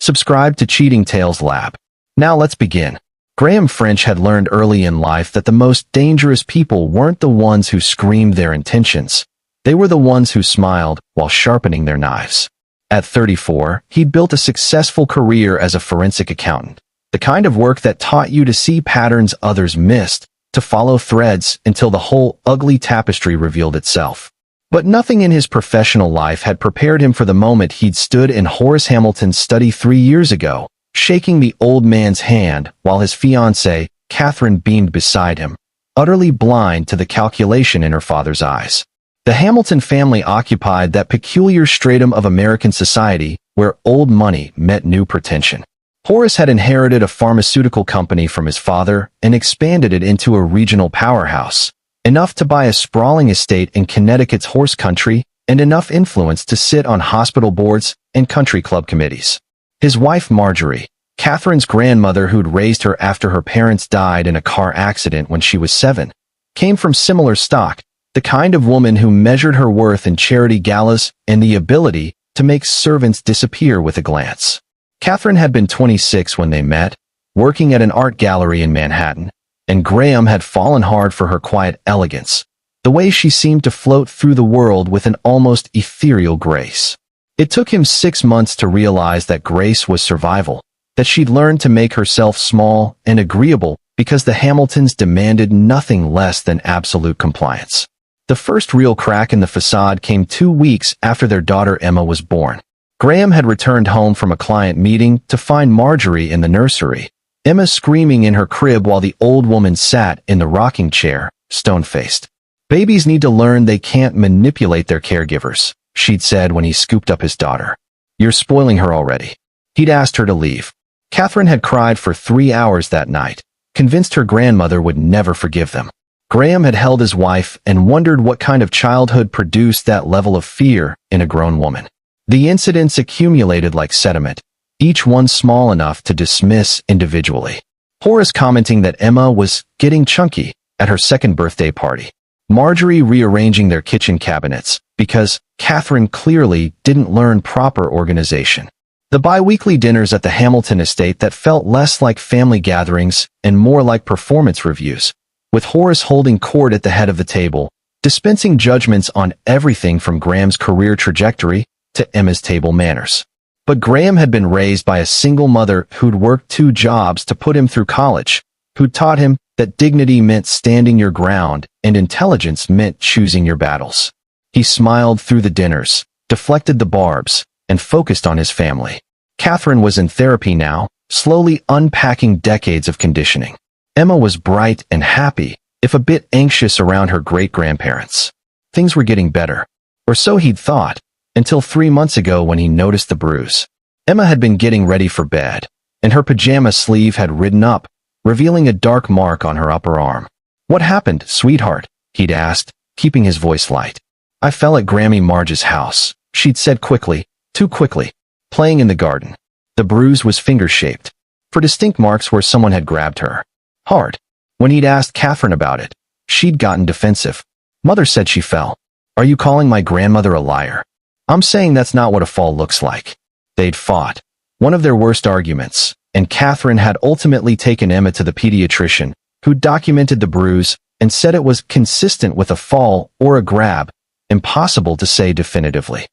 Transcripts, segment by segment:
Subscribe to Cheating Tales Lab. Now let's begin. Graham French had learned early in life that the most dangerous people weren't the ones who screamed their intentions. They were the ones who smiled while sharpening their knives. At 34, he'd built a successful career as a forensic accountant, the kind of work that taught you to see patterns others missed, to follow threads until the whole ugly tapestry revealed itself. But nothing in his professional life had prepared him for the moment he'd stood in Horace Hamilton's study 3 years ago, shaking the old man's hand while his fiancée, Catherine, beamed beside him, utterly blind to the calculation in her father's eyes. The Hamilton family occupied that peculiar stratum of American society where old money met new pretension. Horace had inherited a pharmaceutical company from his father and expanded it into a regional powerhouse, enough to buy a sprawling estate in Connecticut's horse country and enough influence to sit on hospital boards and country club committees. His wife Marjorie, Catherine's grandmother who'd raised her after her parents died in a car accident when she was 7, came from similar stock, the kind of woman who measured her worth in charity galas and the ability to make servants disappear with a glance. Catherine had been 26 when they met, working at an art gallery in Manhattan, and Graham had fallen hard for her quiet elegance, the way she seemed to float through the world with an almost ethereal grace. It took him 6 months to realize that grace was survival, that she'd learned to make herself small and agreeable because the Hamiltons demanded nothing less than absolute compliance. The first real crack in the facade came 2 weeks after their daughter Emma was born. Graham had returned home from a client meeting to find Marjorie in the nursery, Emma screaming in her crib while the old woman sat in the rocking chair, stone-faced. "Babies need to learn they can't manipulate their caregivers," she'd said when he scooped up his daughter. "You're spoiling her already." He'd asked her to leave. Catherine had cried for 3 hours that night, convinced her grandmother would never forgive them. Graham had held his wife and wondered what kind of childhood produced that level of fear in a grown woman. The incidents accumulated like sediment, each one small enough to dismiss individually. Horace commenting that Emma was getting chunky at her second birthday party. Marjorie rearranging their kitchen cabinets because Catherine clearly didn't learn proper organization. The bi-weekly dinners at the Hamilton estate that felt less like family gatherings and more like performance reviews, with Horace holding court at the head of the table, dispensing judgments on everything from Graham's career trajectory to Emma's table manners. But Graham had been raised by a single mother who'd worked 2 jobs to put him through college, who'd taught him that dignity meant standing your ground and intelligence meant choosing your battles. He smiled through the dinners, deflected the barbs, and focused on his family. Catherine was in therapy now, slowly unpacking decades of conditioning. Emma was bright and happy, if a bit anxious around her great-grandparents. Things were getting better, or so he'd thought, until 3 months ago when he noticed the bruise. Emma had been getting ready for bed, and her pajama sleeve had ridden up, revealing a dark mark on her upper arm. "What happened, sweetheart?" he'd asked, keeping his voice light. "I fell at Grammy Marge's house," she'd said quickly, too quickly, "playing in the garden." The bruise was finger-shaped, for distinct marks where someone had grabbed her hard. When he'd asked Catherine about it, she'd gotten defensive. "Mother said she fell. Are you calling my grandmother a liar?" "I'm saying that's not what a fall looks like." They'd fought, one of their worst arguments, and Catherine had ultimately taken Emma to the pediatrician, who documented the bruise and said it was consistent with a fall or a grab, impossible to say definitively.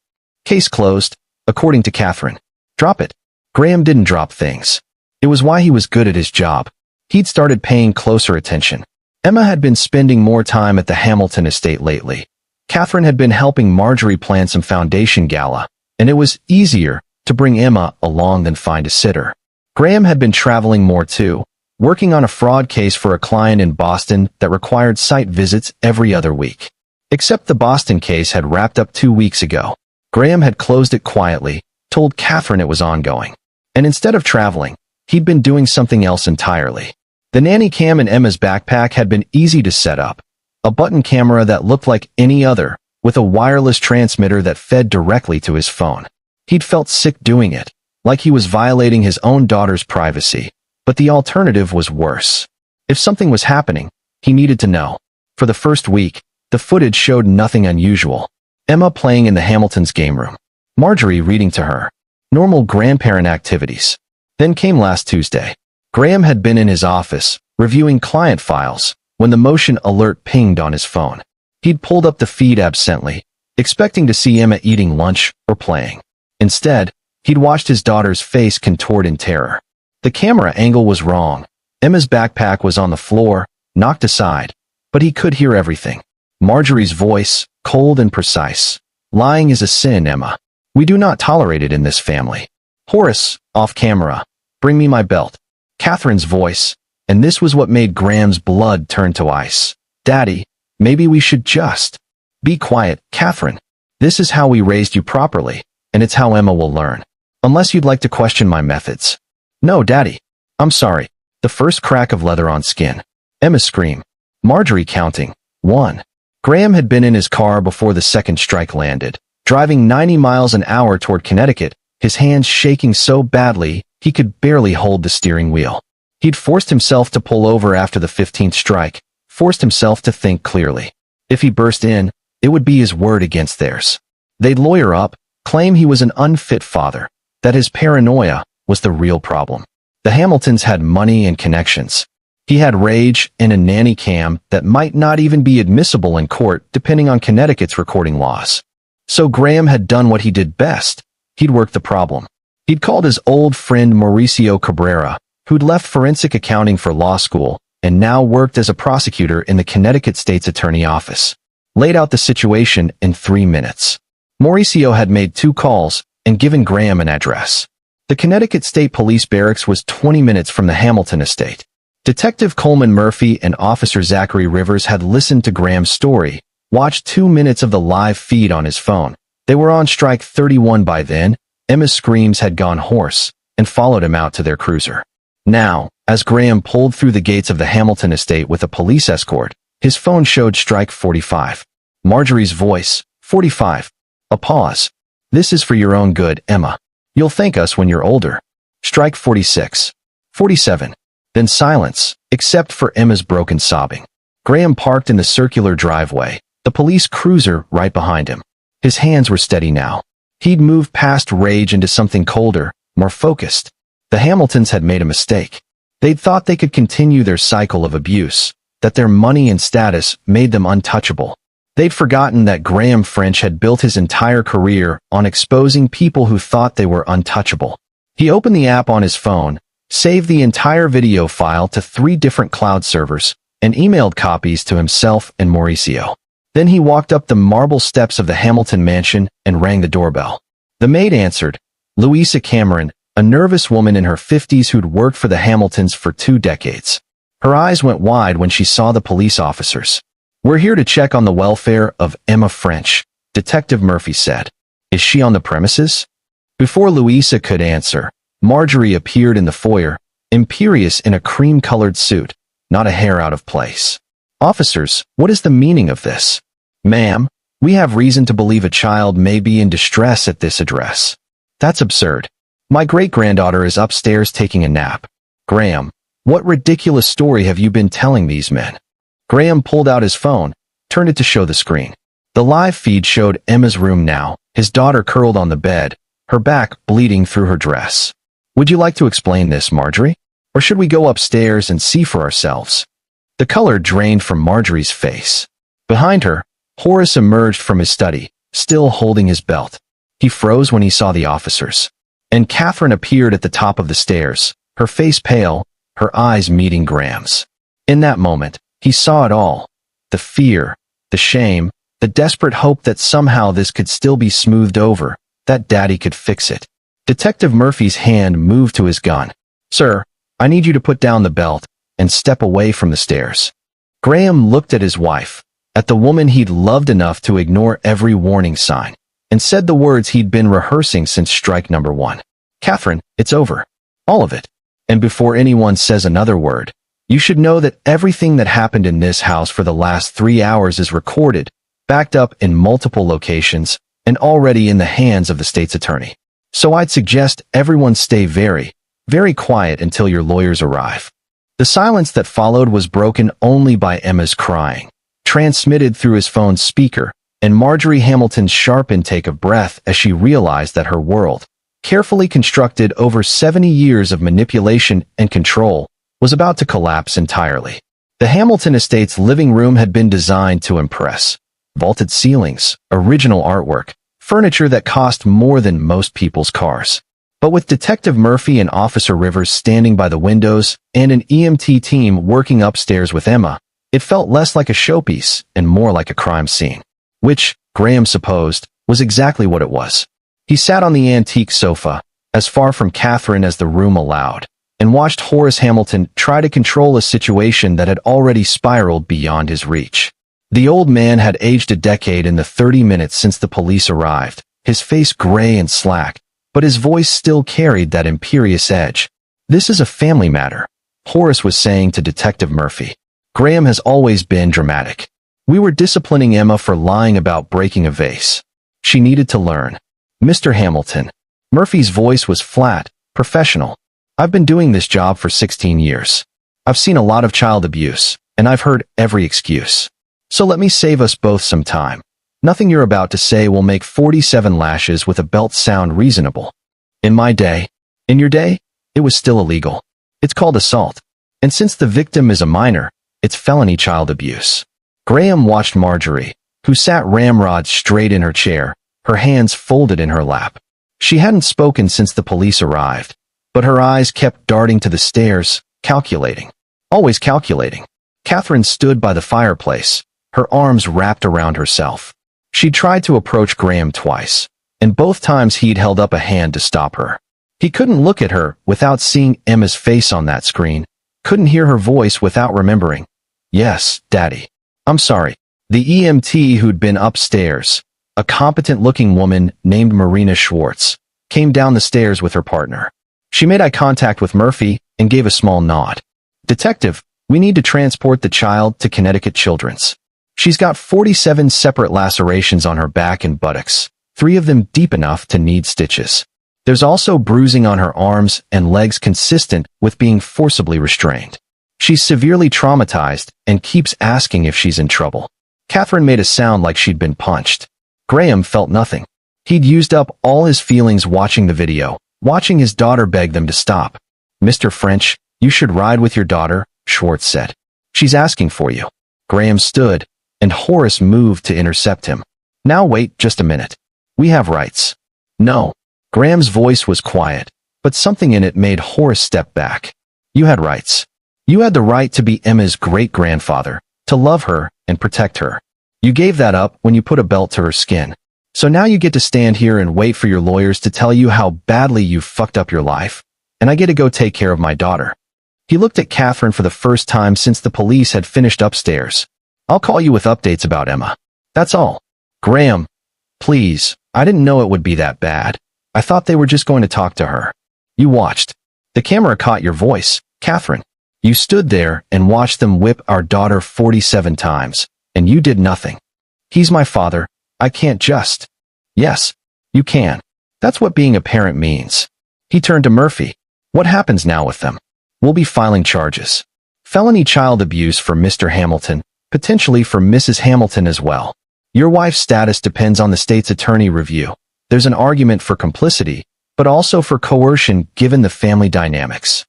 Case closed, according to Catherine. Drop it. Graham didn't drop things. It was why he was good at his job. He'd started paying closer attention. Emma had been spending more time at the Hamilton estate lately. Catherine had been helping Marjorie plan some foundation gala, and it was easier to bring Emma along than find a sitter. Graham had been traveling more too, working on a fraud case for a client in Boston that required site visits every other week. Except the Boston case had wrapped up 2 weeks ago. Graham had closed it quietly, told Catherine it was ongoing. And instead of traveling, he'd been doing something else entirely. The nanny cam in Emma's backpack had been easy to set up. A button camera that looked like any other, with a wireless transmitter that fed directly to his phone. He'd felt sick doing it, like he was violating his own daughter's privacy, but the alternative was worse. If something was happening, he needed to know. For the first week, the footage showed nothing unusual. Emma playing in the Hamiltons' game room. Marjorie reading to her. Normal grandparent activities. Then came last Tuesday. Graham had been in his office, reviewing client files, when the motion alert pinged on his phone. He'd pulled up the feed absently, expecting to see Emma eating lunch or playing. Instead, he'd watched his daughter's face contort in terror. The camera angle was wrong. Emma's backpack was on the floor, knocked aside, but he could hear everything. Marjorie's voice, cold and precise. Lying is a sin, Emma. We do not tolerate it in this family. Horace, off camera. Bring me my belt. Catherine's voice, and this was what made Graham's blood turn to ice. Daddy, maybe we should just... Be quiet, Catherine. This is how we raised you properly, and it's how Emma will learn. Unless you'd like to question my methods. No, Daddy. I'm sorry. The first crack of leather on skin. Emma's scream. Marjorie counting. 1. Graham had been in his car before the second strike landed, driving 90 miles an hour toward Connecticut, his hands shaking so badly he could barely hold the steering wheel. He'd forced himself to pull over after the 15th strike, forced himself to think clearly. If he burst in, it would be his word against theirs. They'd lawyer up, claim he was an unfit father, that his paranoia was the real problem. The Hamiltons had money and connections. He had rage and a nanny cam that might not even be admissible in court depending on Connecticut's recording laws. So Graham had done what he did best. He'd worked the problem. He'd called his old friend Mauricio Cabrera, who'd left forensic accounting for law school and now worked as a prosecutor in the Connecticut State's Attorney Office. Laid out the situation in 3 minutes. Mauricio had made 2 calls and given Graham an address. The Connecticut State Police Barracks was 20 minutes from the Hamilton estate. Detective Coleman Murphy and Officer Zachary Rivers had listened to Graham's story, watched 2 minutes of the live feed on his phone. They were on strike 31 by then. Emma's screams had gone hoarse and followed him out to their cruiser. Now, as Graham pulled through the gates of the Hamilton estate with a police escort, his phone showed strike 45. Marjorie's voice, 45. A pause. This is for your own good, Emma. You'll thank us when you're older. Strike 46. 47. Then silence, except for Emma's broken sobbing. Graham parked in the circular driveway, the police cruiser right behind him. His hands were steady now. He'd moved past rage into something colder, more focused. The Hamiltons had made a mistake. They'd thought they could continue their cycle of abuse, that their money and status made them untouchable. They'd forgotten that Graham French had built his entire career on exposing people who thought they were untouchable. He opened the app on his phone, saved the entire video file to 3 different cloud servers, and emailed copies to himself and Mauricio. Then he walked up the marble steps of the Hamilton mansion and rang the doorbell. The maid answered, Louisa Cameron, a nervous woman in her 50s who'd worked for the Hamiltons for 2 decades. Her eyes went wide when she saw the police officers. We're here to check on the welfare of Emma French, Detective Murphy said. Is she on the premises? Before Louisa could answer, Marjorie appeared in the foyer, imperious in a cream-colored suit, not a hair out of place. Officers, what is the meaning of this? Ma'am, we have reason to believe a child may be in distress at this address. That's absurd. My great-granddaughter is upstairs taking a nap. Graham, what ridiculous story have you been telling these men? Graham pulled out his phone, turned it to show the screen. The live feed showed Emma's room now, his daughter curled on the bed, her back bleeding through her dress. Would you like to explain this, Marjorie? Or should we go upstairs and see for ourselves? The color drained from Marjorie's face. Behind her, Horace emerged from his study, still holding his belt. He froze when he saw the officers. And Catherine appeared at the top of the stairs, her face pale, her eyes meeting Graham's. In that moment, he saw it all. The fear, the shame, the desperate hope that somehow this could still be smoothed over, that Daddy could fix it. Detective Murphy's hand moved to his gun. Sir, I need you to put down the belt and step away from the stairs. Graham looked at his wife, at the woman he'd loved enough to ignore every warning sign, and said the words he'd been rehearsing since strike number 1. Catherine, it's over. All of it. And before anyone says another word, you should know that everything that happened in this house for the last 3 hours is recorded, backed up in multiple locations, and already in the hands of the state's attorney. So I'd suggest everyone stay very, very quiet until your lawyers arrive. The silence that followed was broken only by Emma's crying, transmitted through his phone's speaker, and Marjorie Hamilton's sharp intake of breath as she realized that her world, carefully constructed over 70 years of manipulation and control, was about to collapse entirely. The Hamilton estate's living room had been designed to impress. Vaulted ceilings, original artwork, furniture that cost more than most people's cars. But with Detective Murphy and Officer Rivers standing by the windows and an EMT team working upstairs with Emma, it felt less like a showpiece and more like a crime scene. Which, Graham supposed, was exactly what it was. He sat on the antique sofa, as far from Catherine as the room allowed, and watched Horace Hamilton try to control a situation that had already spiraled beyond his reach. The old man had aged a decade in the 30 minutes since the police arrived, his face gray and slack, but his voice still carried that imperious edge. "This is a family matter," Horace was saying to Detective Murphy. "Graham has always been dramatic. We were disciplining Emma for lying about breaking a vase. She needed to learn. Mr. Hamilton." Murphy's voice was flat, professional. "I've been doing this job for 16 years. I've seen a lot of child abuse, and I've heard every excuse. So let me save us both some time. Nothing you're about to say will make 47 lashes with a belt sound reasonable. In my day, in your day, it was still illegal. It's called assault. And since the victim is a minor, it's felony child abuse." Graham watched Marjorie, who sat ramrod straight in her chair, her hands folded in her lap. She hadn't spoken since the police arrived, but her eyes kept darting to the stairs, calculating. Always calculating. Catherine stood by the fireplace, her arms wrapped around herself. She tried to approach Graham twice, and both times he'd held up a hand to stop her. He couldn't look at her without seeing Emma's face on that screen, couldn't hear her voice without remembering. "Yes, Daddy. I'm sorry." The EMT who'd been upstairs, a competent-looking woman named Marina Schwartz, came down the stairs with her partner. She made eye contact with Murphy and gave a small nod. "Detective, we need to transport the child to Connecticut Children's. She's got 47 separate lacerations on her back and buttocks, 3 of them deep enough to need stitches. There's also bruising on her arms and legs consistent with being forcibly restrained. She's severely traumatized and keeps asking if she's in trouble." Catherine made a sound like she'd been punched. Graham felt nothing. He'd used up all his feelings watching the video, watching his daughter beg them to stop. "Mr. French, you should ride with your daughter," Schwartz said. "She's asking for you." Graham stood, and Horace moved to intercept him. "Now wait just a minute. We have rights." "No." Graham's voice was quiet, but something in it made Horace step back. "You had rights. You had the right to be Emma's great-grandfather, to love her and protect her. You gave that up when you put a belt to her skin. So now you get to stand here and wait for your lawyers to tell you how badly you've fucked up your life, and I get to go take care of my daughter." He looked at Catherine for the first time since the police had finished upstairs. "I'll call you with updates about Emma. That's all." "Graham, please, I didn't know it would be that bad. I thought they were just going to talk to her." "You watched. The camera caught your voice, Catherine. You stood there and watched them whip our daughter 47 times, and you did nothing. He's my father. I can't just." "Yes, you can. That's what being a parent means." He turned to Murphy. "What happens now with them?" "We'll be filing charges. Felony child abuse for Mr. Hamilton, potentially for Mrs. Hamilton as well. Your wife's status depends on the state's attorney review. There's an argument for complicity, but also for coercion given the family dynamics."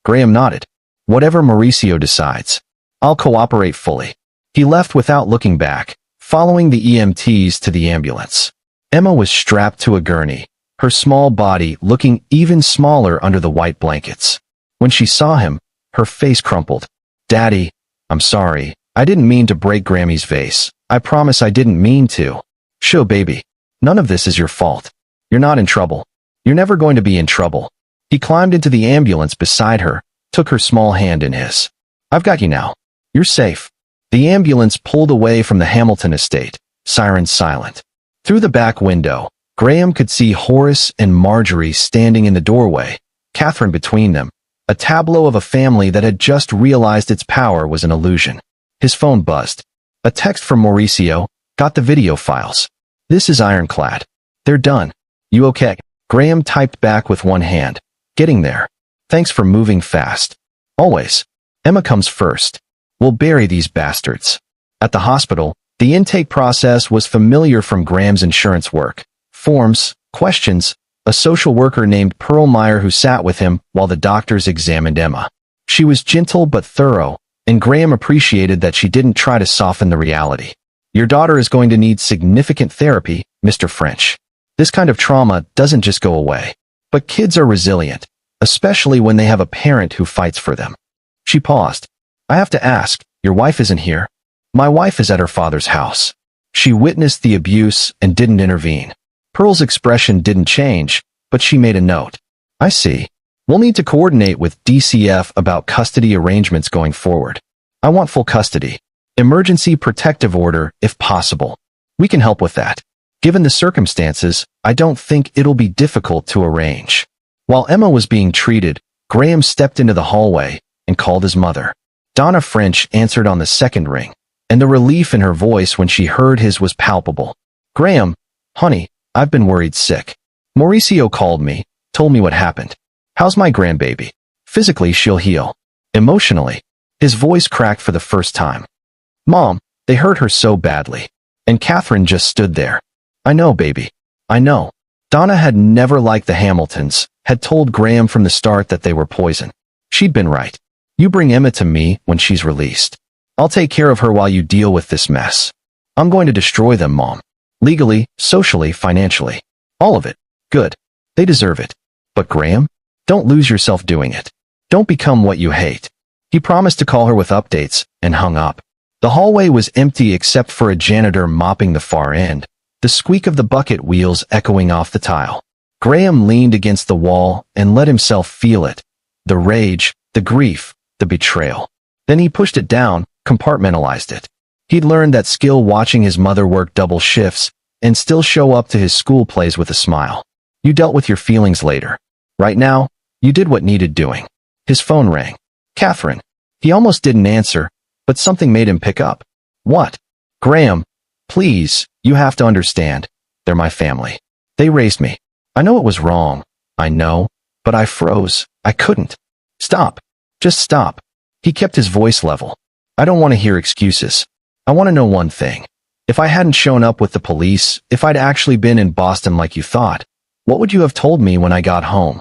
Graham nodded. "Whatever Mauricio decides. I'll cooperate fully." He left without looking back, following the EMTs to the ambulance. Emma was strapped to a gurney, her small body looking even smaller under the white blankets. When she saw him, her face crumpled. "Daddy, I'm sorry. I didn't mean to break Grammy's vase. I promise I didn't mean to." "Sho, baby. None of this is your fault. You're not in trouble. You're never going to be in trouble." He climbed into the ambulance beside her, took her small hand in his. "I've got you now. You're safe." The ambulance pulled away from the Hamilton estate, sirens silent. Through the back window, Graham could see Horace and Marjorie standing in the doorway, Catherine between them, a tableau of a family that had just realized its power was an illusion. His phone buzzed. A text from Mauricio. "Got the video files. This is ironclad. They're done. You okay?" Graham typed back with one hand. "Getting there. Thanks for moving fast. Always. Emma comes first. We'll bury these bastards." At the hospital, the intake process was familiar from Graham's insurance work. Forms, questions, a social worker named Pearl Meyer who sat with him while the doctors examined Emma. She was gentle but thorough, and Graham appreciated that she didn't try to soften the reality. Your daughter is going to need significant therapy, Mr. French. This kind of trauma doesn't just go away. But kids are resilient, especially when they have a parent who fights for them. She paused. I have to ask, your wife isn't here? My wife is at her father's house. She witnessed the abuse and didn't intervene. Pearl's expression didn't change, but she made a note. I see. We'll need to coordinate with DCF about custody arrangements going forward. I want full custody. Emergency protective order, if possible. We can help with that. Given the circumstances, I don't think it'll be difficult to arrange. While Emma was being treated, Graham stepped into the hallway and called his mother. Donna French answered on the second ring, and the relief in her voice when she heard his was palpable. Graham, honey, I've been worried sick. Mauricio called me, told me what happened. How's my grandbaby? Physically, she'll heal. Emotionally, his voice cracked for the first time. Mom, they hurt her so badly. And Catherine just stood there. I know, baby. I know. Donna had never liked the Hamiltons, had told Graham from the start that they were poison. She'd been right. You bring Emma to me when she's released. I'll take care of her while you deal with this mess. I'm going to destroy them, Mom. Legally, socially, financially. All of it. Good. They deserve it. But Graham? Don't lose yourself doing it. Don't become what you hate. He promised to call her with updates, and hung up. The hallway was empty except for a janitor mopping the far end, the squeak of the bucket wheels echoing off the tile. Graham leaned against the wall and let himself feel it. The rage, the grief, the betrayal. Then he pushed it down, compartmentalized it. He'd learned that skill watching his mother work double shifts and still show up to his school plays with a smile. You dealt with your feelings later. Right now, you did what needed doing. His phone rang. Catherine. He almost didn't answer, but something made him pick up. What? Graham, please, you have to understand. They're my family. They raised me. I know it was wrong. I know, but I froze. I couldn't. Stop. Just stop. He kept his voice level. I don't want to hear excuses. I want to know one thing. If I hadn't shown up with the police, if I'd actually been in Boston like you thought, what would you have told me when I got home?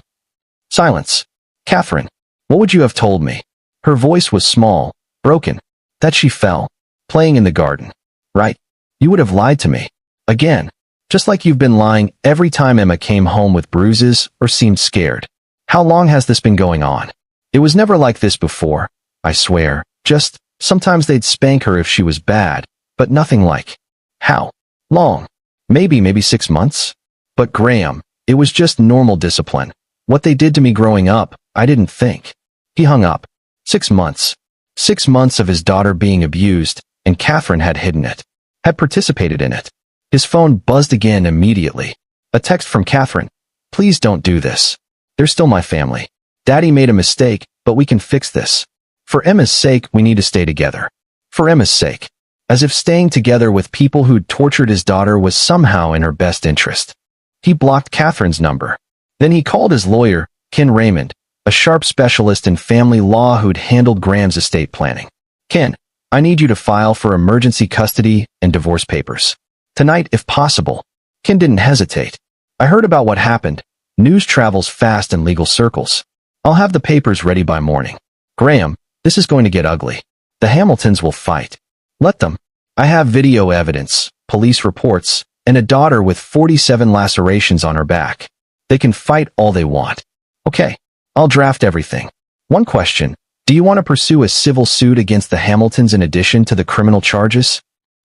Silence. Catherine, what would you have told me? Her voice was small, broken, that she fell, playing in the garden. Right? You would have lied to me. Again. Just like you've been lying every time Emma came home with bruises or seemed scared. How long has this been going on? It was never like this before, I swear. Just, sometimes they'd spank her if she was bad, but nothing like. How long? Maybe 6 months? But Graham, it was just normal discipline. What they did to me growing up, I didn't think. He hung up. 6 months. 6 months of his daughter being abused, and Catherine had hidden it. Had participated in it. His phone buzzed again immediately. A text from Catherine. Please don't do this. They're still my family. Daddy made a mistake, but we can fix this. For Emma's sake, we need to stay together. For Emma's sake. As if staying together with people who'd tortured his daughter was somehow in her best interest. He blocked Catherine's number. Then he called his lawyer, Ken Raymond, a sharp specialist in family law who'd handled Graham's estate planning. Ken, I need you to file for emergency custody and divorce papers. Tonight, if possible. Ken didn't hesitate. I heard about what happened. News travels fast in legal circles. I'll have the papers ready by morning. Graham, this is going to get ugly. The Hamiltons will fight. Let them. I have video evidence, police reports, and a daughter with 47 lacerations on her back. They can fight all they want. Okay, I'll draft everything. One question, do you want to pursue a civil suit against the Hamiltons in addition to the criminal charges?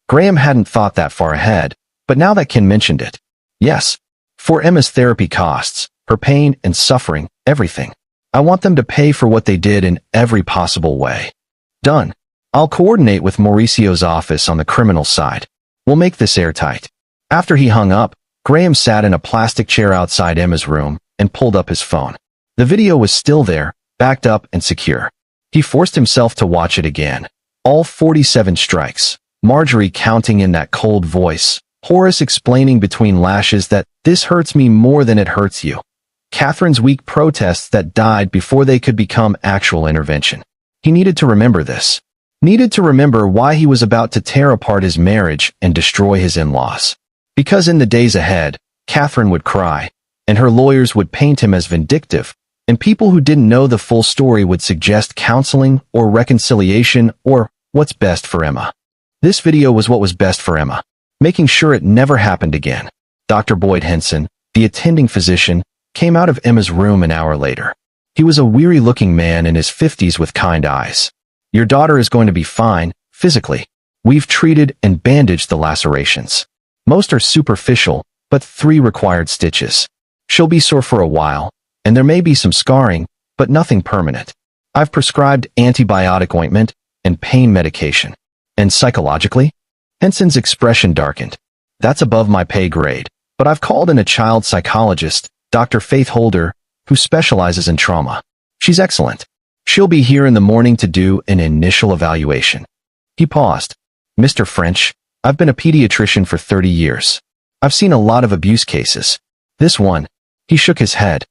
Graham hadn't thought that far ahead, but now that Ken mentioned it. Yes. For Emma's therapy costs, her pain and suffering, everything. I want them to pay for what they did in every possible way. Done. I'll coordinate with Mauricio's office on the criminal side. We'll make this airtight. After he hung up, Graham sat in a plastic chair outside Emma's room and pulled up his phone. The video was still there, backed up and secure. He forced himself to watch it again. All 47 strikes. Marjorie counting in that cold voice. Horace explaining between lashes that this hurts me more than it hurts you. Catherine's weak protests that died before they could become actual intervention. He needed to remember this. Needed to remember why he was about to tear apart his marriage and destroy his in-laws. Because in the days ahead, Catherine would cry. and her lawyers would paint him as vindictive, and people who didn't know the full story would suggest counseling or reconciliation or what's best for Emma. This video was what was best for Emma, making sure it never happened again. Dr. Boyd Henson, the attending physician, came out of Emma's room an hour later. He was a weary-looking man in his 50s with kind eyes. Your daughter is going to be fine, physically. We've treated and bandaged the lacerations. Most are superficial, but 3 required stitches. She'll be sore for a while, and there may be some scarring, but nothing permanent. I've prescribed antibiotic ointment and pain medication. And psychologically? Henson's expression darkened. That's above my pay grade, but I've called in a child psychologist, Dr. Faith Holder, who specializes in trauma. She's excellent. She'll be here in the morning to do an initial evaluation. He paused. Mr. French, I've been a pediatrician for 30 years. I've seen a lot of abuse cases. This one, he shook his head.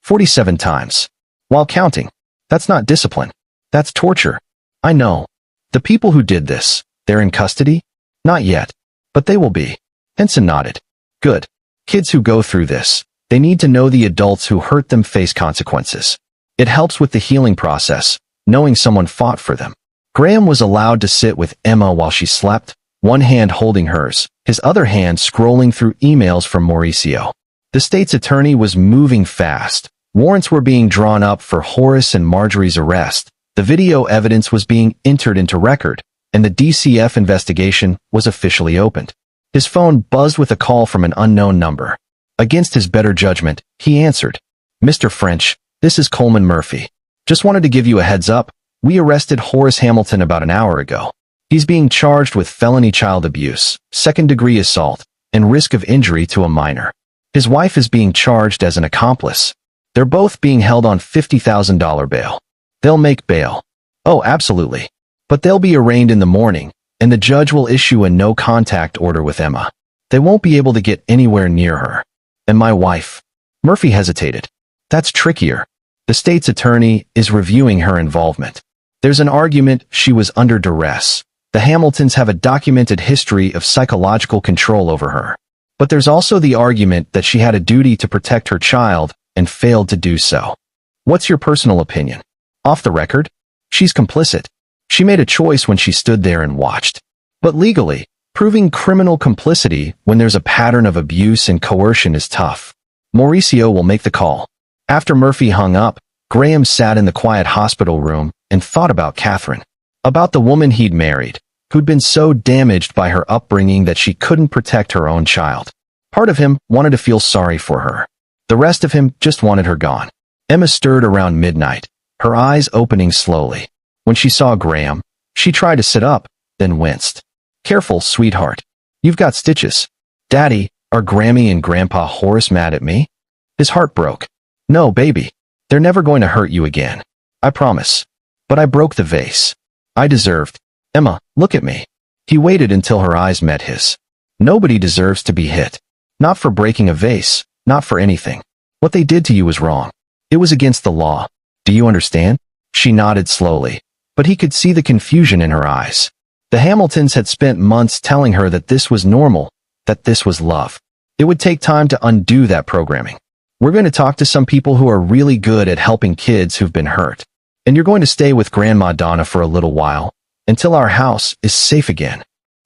47 times. While counting. That's not discipline. That's torture. I know. The people who did this, they're in custody? Not yet. But they will be. Henson nodded. Good. Kids who go through this, they need to know the adults who hurt them face consequences. It helps with the healing process, knowing someone fought for them. Graham was allowed to sit with Emma while she slept, one hand holding hers, his other hand scrolling through emails from Mauricio. The state's attorney was moving fast. Warrants were being drawn up for Horace and Marjorie's arrest. The video evidence was being entered into record, and the DCF investigation was officially opened. His phone buzzed with a call from an unknown number. Against his better judgment, he answered. Mr. French, this is Coleman Murphy. Just wanted to give you a heads up. We arrested Horace Hamilton about an hour ago. He's being charged with felony child abuse, second-degree assault, and risk of injury to a minor. His wife is being charged as an accomplice. They're both being held on $50,000 bail. They'll make bail. Oh, absolutely. But they'll be arraigned in the morning, and the judge will issue a no-contact order with Emma. They won't be able to get anywhere near her. And my wife. Murphy hesitated. That's trickier. The state's attorney is reviewing her involvement. There's an argument she was under duress. The Hamiltons have a documented history of psychological control over her. But there's also the argument that she had a duty to protect her child and failed to do so. What's your personal opinion? Off the record? She's complicit. She made a choice when she stood there and watched. But legally, proving criminal complicity when there's a pattern of abuse and coercion is tough. Mauricio will make the call. After Murphy hung up, Graham sat in the quiet hospital room and thought about Catherine. About the woman he'd married, who'd been so damaged by her upbringing that she couldn't protect her own child. Part of him wanted to feel sorry for her. The rest of him just wanted her gone. Emma stirred around midnight, her eyes opening slowly. When she saw Graham, she tried to sit up, then winced. Careful, sweetheart. You've got stitches. Daddy, are Grammy and Grandpa Horace mad at me? His heart broke. No, baby. They're never going to hurt you again. I promise. But I broke the vase. I deserved. Emma, look at me. He waited until her eyes met his. Nobody deserves to be hit. Not for breaking a vase, not for anything. What they did to you was wrong. It was against the law. Do you understand? She nodded slowly, but he could see the confusion in her eyes. The Hamiltons had spent months telling her that this was normal, that this was love. It would take time to undo that programming. We're going to talk to some people who are really good at helping kids who've been hurt. And you're going to stay with Grandma Donna for a little while, until our house is safe again.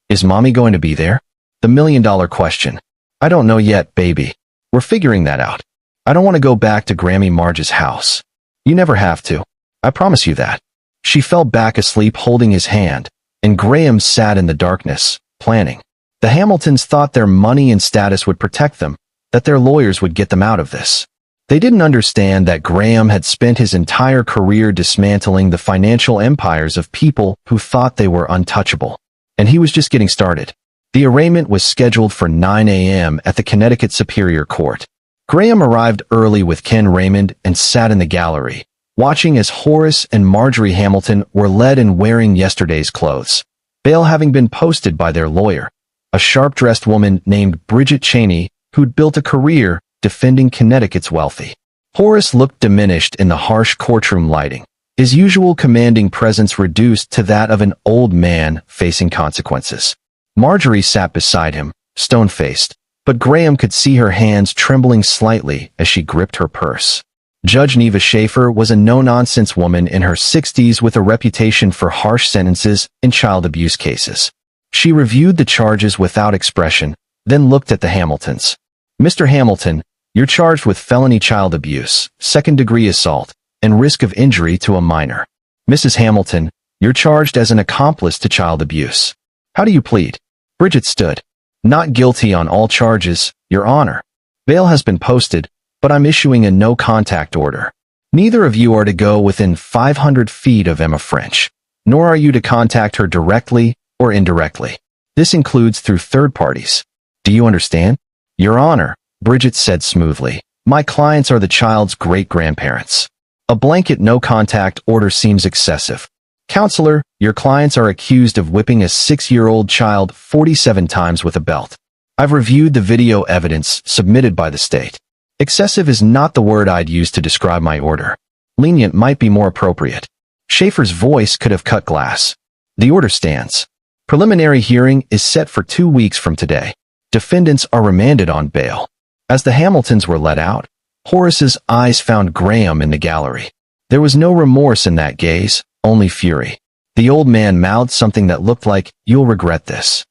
Is Mommy going to be there? The million-dollar question. I don't know yet, baby. We're figuring that out. I don't want to go back to Grammy Marge's house. You never have to. I promise you that. She fell back asleep holding his hand, and Graham sat in the darkness, planning. The Hamiltons thought their money and status would protect them, that their lawyers would get them out of this. They didn't understand that Graham had spent his entire career dismantling the financial empires of people who thought they were untouchable. And he was just getting started. The arraignment was scheduled for 9 a.m. at the Connecticut Superior Court. Graham arrived early with Ken Raymond and sat in the gallery, watching as Horace and Marjorie Hamilton were led in wearing yesterday's clothes. Bail having been posted by their lawyer, a sharp-dressed woman named Bridget Cheney, who'd built a career defending Connecticut's wealthy. Horace looked diminished in the harsh courtroom lighting, his usual commanding presence reduced to that of an old man facing consequences. Marjorie sat beside him, stone-faced, but Graham could see her hands trembling slightly as she gripped her purse. Judge Neva Schaefer was a no-nonsense woman in her 60s with a reputation for harsh sentences in child abuse cases. She reviewed the charges without expression, then looked at the Hamiltons. "Mr. Hamilton, you're charged with felony child abuse, second-degree assault, and risk of injury to a minor. Mrs. Hamilton, you're charged as an accomplice to child abuse. How do you plead?" Bridget stood. "Not guilty on all charges, Your Honor. Bail has been posted, but I'm issuing a no-contact order. Neither of you are to go within 500 feet of Emma French, nor are you to contact her directly or indirectly. This includes through third parties. Do you understand?" "Your Honor," Bridget said smoothly, "my clients are the child's great-grandparents. A blanket no-contact order seems excessive. Counselor, your clients are accused of whipping a 6-year-old child 47 times with a belt. I've reviewed the video evidence submitted by the state. Excessive is not the word I'd use to describe my order. Lenient might be more appropriate." Schaefer's voice could have cut glass. "The order stands. Preliminary hearing is set for 2 weeks from today. Defendants are remanded on bail." As the Hamiltons were let out, Horace's eyes found Graham in the gallery. There was no remorse in that gaze, only fury. The old man mouthed something that looked like, "You'll regret this."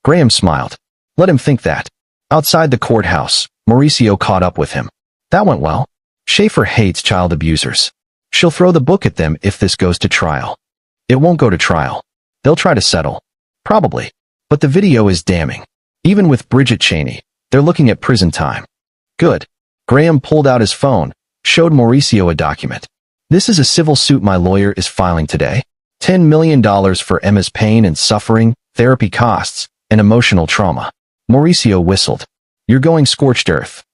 Graham smiled. Let him think that. Outside the courthouse, Mauricio caught up with him. "That went well. Schaefer hates child abusers. She'll throw the book at them if this goes to trial." "It won't go to trial. They'll try to settle. Probably. But the video is damning. Even with Bridget Cheney, they're looking at prison time." "Good." Graham pulled out his phone, showed Mauricio a document. "This is a civil suit my lawyer is filing today. $10 million for Emma's pain and suffering, therapy costs, and emotional trauma." Mauricio whistled. "You're going scorched earth."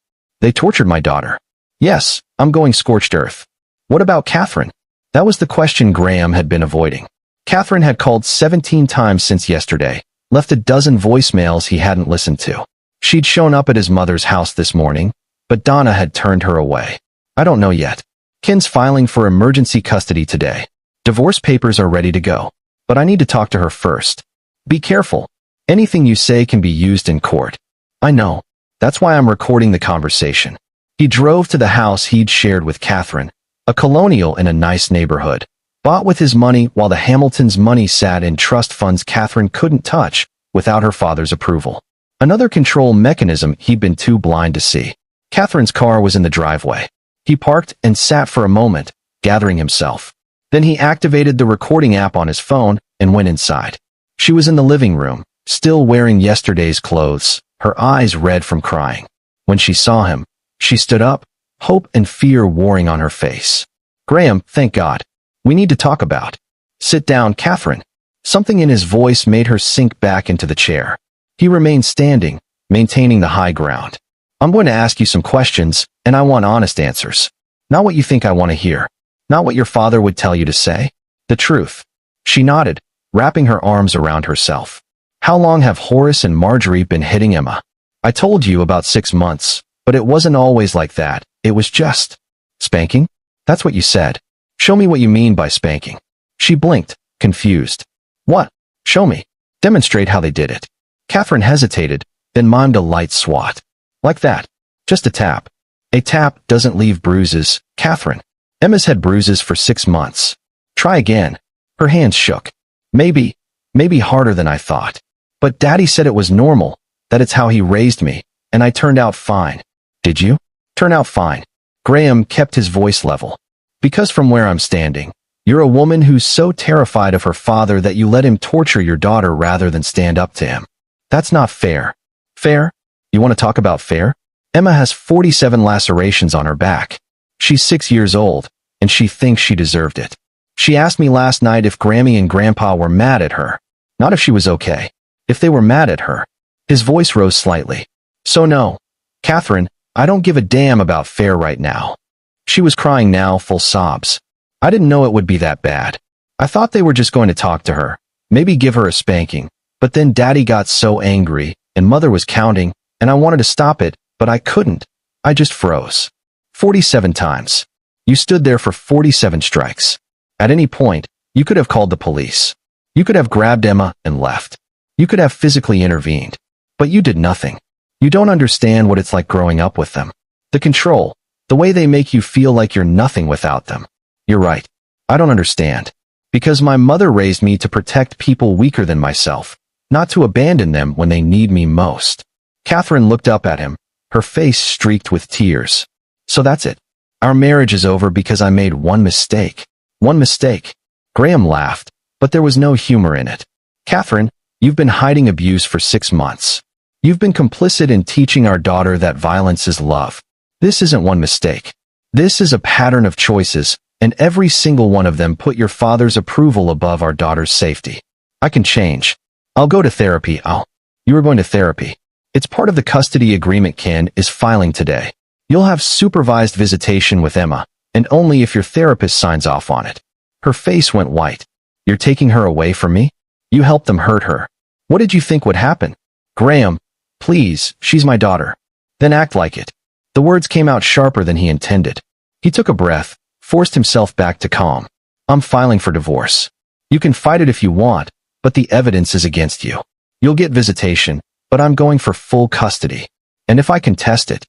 "They tortured my daughter." "Yes, I'm going scorched earth." "What about Catherine?" That was the question Graham had been avoiding. Catherine had called 17 times since yesterday, left a dozen voicemails he hadn't listened to. She'd shown up at his mother's house this morning, but Donna had turned her away. "I don't know yet. Ken's filing for emergency custody today. Divorce papers are ready to go. But I need to talk to her first. Be careful. Anything you say can be used in court." "I know. That's why I'm recording the conversation." He drove to the house he'd shared with Catherine, a colonial in a nice neighborhood, bought with his money while the Hamiltons' money sat in trust funds Catherine couldn't touch without her father's approval. Another control mechanism he'd been too blind to see. Catherine's car was in the driveway. He parked and sat for a moment, gathering himself. Then he activated the recording app on his phone and went inside. She was in the living room, still wearing yesterday's clothes, her eyes red from crying. When she saw him, she stood up, hope and fear warring on her face. "Graham, thank God. We need to talk about." "Sit down, Catherine." Something in his voice made her sink back into the chair. He remained standing, maintaining the high ground. "I'm going to ask you some questions, and I want honest answers. Not what you think I want to hear. Not what your father would tell you to say. The truth." She nodded, wrapping her arms around herself. "How long have Horace and Marjorie been hitting Emma?" "I told you about 6 months, but it wasn't always like that. It was just..." "Spanking? That's what you said. Show me what you mean by spanking." She blinked, confused. "What? Show me. Demonstrate how they did it." Catherine hesitated, then mimed a light swat. "Like that. Just a tap." "A tap doesn't leave bruises, Catherine. Emma's had bruises for 6 months. Try again." Her hands shook. Maybe harder than I thought. But Daddy said it was normal, that it's how he raised me, and I turned out fine." "Did you?" "Turn out fine." Graham kept his voice level. "Because from where I'm standing, you're a woman who's so terrified of her father that you let him torture your daughter rather than stand up to him. That's not fair." "Fair? You want to talk about fair? Emma has 47 lacerations on her back. She's 6 years old, and she thinks she deserved it. She asked me last night if Grammy and Grandpa were mad at her. Not if she was okay. If they were mad at her." His voice rose slightly. "So no. Catherine, I don't give a damn about fair right now." She was crying now, full sobs. "I didn't know it would be that bad. I thought they were just going to talk to her, maybe give her a spanking. But then Daddy got so angry, and Mother was counting, and I wanted to stop it, but I couldn't. I just froze. 47 times. You stood there for 47 strikes. At any point, you could have called the police. You could have grabbed Emma and left. You could have physically intervened. But you did nothing. You don't understand what it's like growing up with them. The control, the way they make you feel like you're nothing without them. You're right. I don't understand. Because my mother raised me to protect people weaker than myself, not to abandon them when they need me most. Catherine looked up at him, her face streaked with tears. So that's it. Our marriage is over because I made one mistake. One mistake. Graham laughed, but there was no humor in it. Catherine, you've been hiding abuse for 6 months. You've been complicit in teaching our daughter that violence is love. This isn't one mistake. This is a pattern of choices, and every single one of them put your father's approval above our daughter's safety. I can change. I'll go to therapy. You are going to therapy. It's part of the custody agreement. Ken is filing today. You'll have supervised visitation with Emma, and only if your therapist signs off on it. Her face went white. You're taking her away from me? You helped them hurt her. What did you think would happen? Graham, please, she's my daughter. Then act like it. The words came out sharper than he intended. He took a breath, forced himself back to calm. I'm filing for divorce. You can fight it if you want, but the evidence is against you. You'll get visitation, but I'm going for full custody. And if I contest it,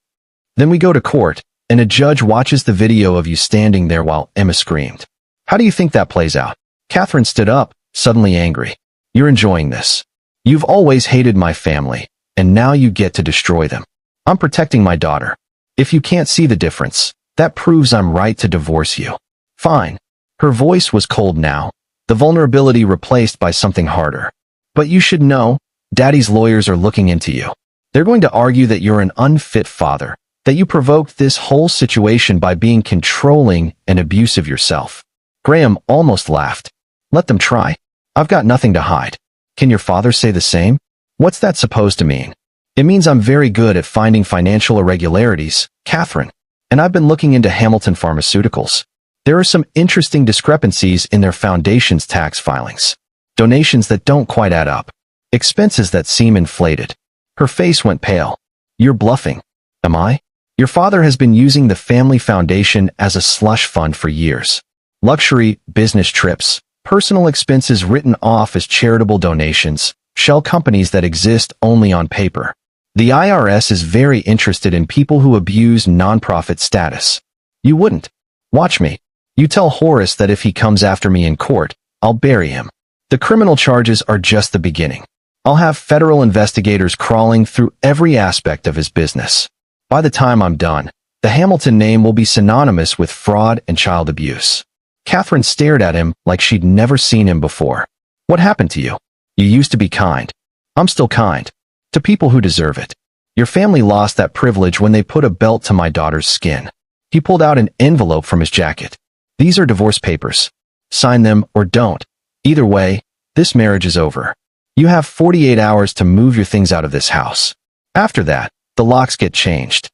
then we go to court, and a judge watches the video of you standing there while Emma screamed. How do you think that plays out? Catherine stood up, suddenly angry. You're enjoying this. You've always hated my family, and now you get to destroy them. I'm protecting my daughter. If you can't see the difference, that proves I'm right to divorce you. Fine. Her voice was cold now, the vulnerability replaced by something harder. But you should know, Daddy's lawyers are looking into you. They're going to argue that you're an unfit father, that you provoked this whole situation by being controlling and abusive yourself. Graham almost laughed. Let them try. I've got nothing to hide. Can your father say the same? What's that supposed to mean? It means I'm very good at finding financial irregularities, Catherine. And I've been looking into Hamilton Pharmaceuticals. There are some interesting discrepancies in their foundation's tax filings. Donations that don't quite add up. Expenses that seem inflated. Her face went pale. You're bluffing. Am I? Your father has been using the family foundation as a slush fund for years. Luxury, business trips, personal expenses written off as charitable donations, shell companies that exist only on paper. The IRS is very interested in people who abuse nonprofit status. You wouldn't. Watch me. You tell Horace that if he comes after me in court, I'll bury him. The criminal charges are just the beginning. I'll have federal investigators crawling through every aspect of his business. By the time I'm done, the Hamilton name will be synonymous with fraud and child abuse. Catherine stared at him like she'd never seen him before. What happened to you? You used to be kind. I'm still kind. To people who deserve it. Your family lost that privilege when they put a belt to my daughter's skin. He pulled out an envelope from his jacket. These are divorce papers. Sign them or don't. Either way, this marriage is over. You have 48 hours to move your things out of this house. After that, the locks get changed.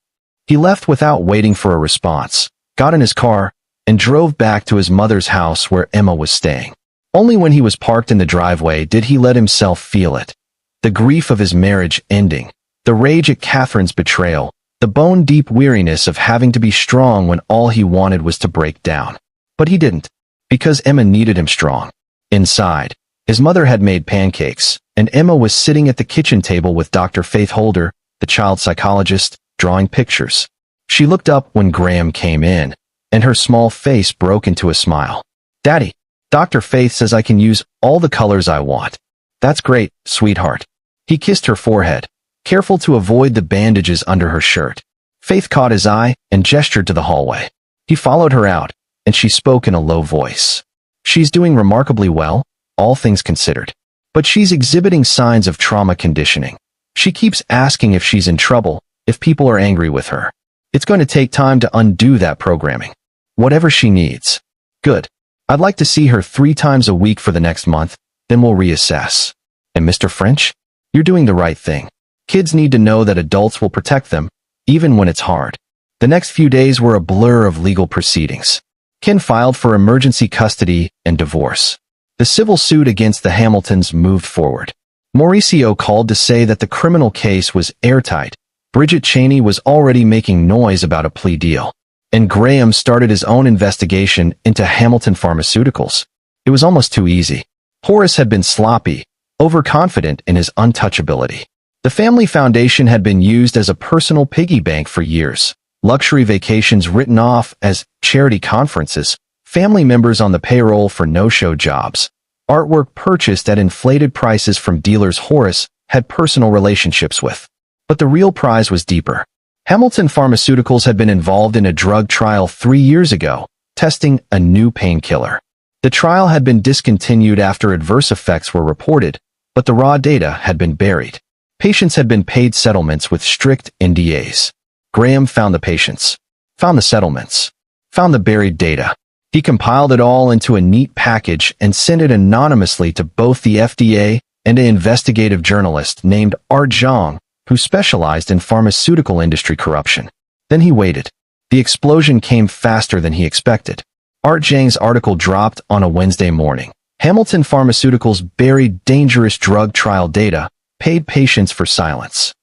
He left without waiting for a response, got in his car, and drove back to his mother's house where Emma was staying. Only when he was parked in the driveway did he let himself feel it. The grief of his marriage ending, the rage at Catherine's betrayal, the bone-deep weariness of having to be strong when all he wanted was to break down. But he didn't, because Emma needed him strong. Inside, his mother had made pancakes, and Emma was sitting at the kitchen table with Dr. Faith Holder, the child psychologist, drawing pictures. She looked up when Graham came in, and her small face broke into a smile. Daddy, Dr. Faith says I can use all the colors I want. That's great, sweetheart. He kissed her forehead, careful to avoid the bandages under her shirt. Faith caught his eye and gestured to the hallway. He followed her out, and she spoke in a low voice. She's doing remarkably well, all things considered. But she's exhibiting signs of trauma conditioning. She keeps asking if she's in trouble, if people are angry with her. It's going to take time to undo that programming. Whatever she needs. Good. I'd like to see her 3 times a week for the next month, then we'll reassess. And Mr. French? You're doing the right thing. Kids need to know that adults will protect them, even when it's hard. The next few days were a blur of legal proceedings. Ken filed for emergency custody and divorce. The civil suit against the Hamiltons moved forward. Mauricio called to say that the criminal case was airtight. Bridget Cheney was already making noise about a plea deal. And Graham started his own investigation into Hamilton Pharmaceuticals. It was almost too easy. Horace had been sloppy, overconfident in his untouchability. The family foundation had been used as a personal piggy bank for years. Luxury vacations written off as charity conferences, family members on the payroll for no-show jobs, artwork purchased at inflated prices from dealers Horace had personal relationships with. But the real prize was deeper. Hamilton Pharmaceuticals had been involved in a drug trial 3 years ago, testing a new painkiller. The trial had been discontinued after adverse effects were reported, but the raw data had been buried. Patients had been paid settlements with strict NDAs. Graham found the patients, found the settlements, found the buried data. He compiled it all into a neat package and sent it anonymously to both the FDA and an investigative journalist named Art Zhang, who specialized in pharmaceutical industry corruption. Then he waited. The explosion came faster than he expected. Art Zhang's article dropped on a Wednesday morning. Hamilton Pharmaceuticals buried dangerous drug trial data, paid patients for silence.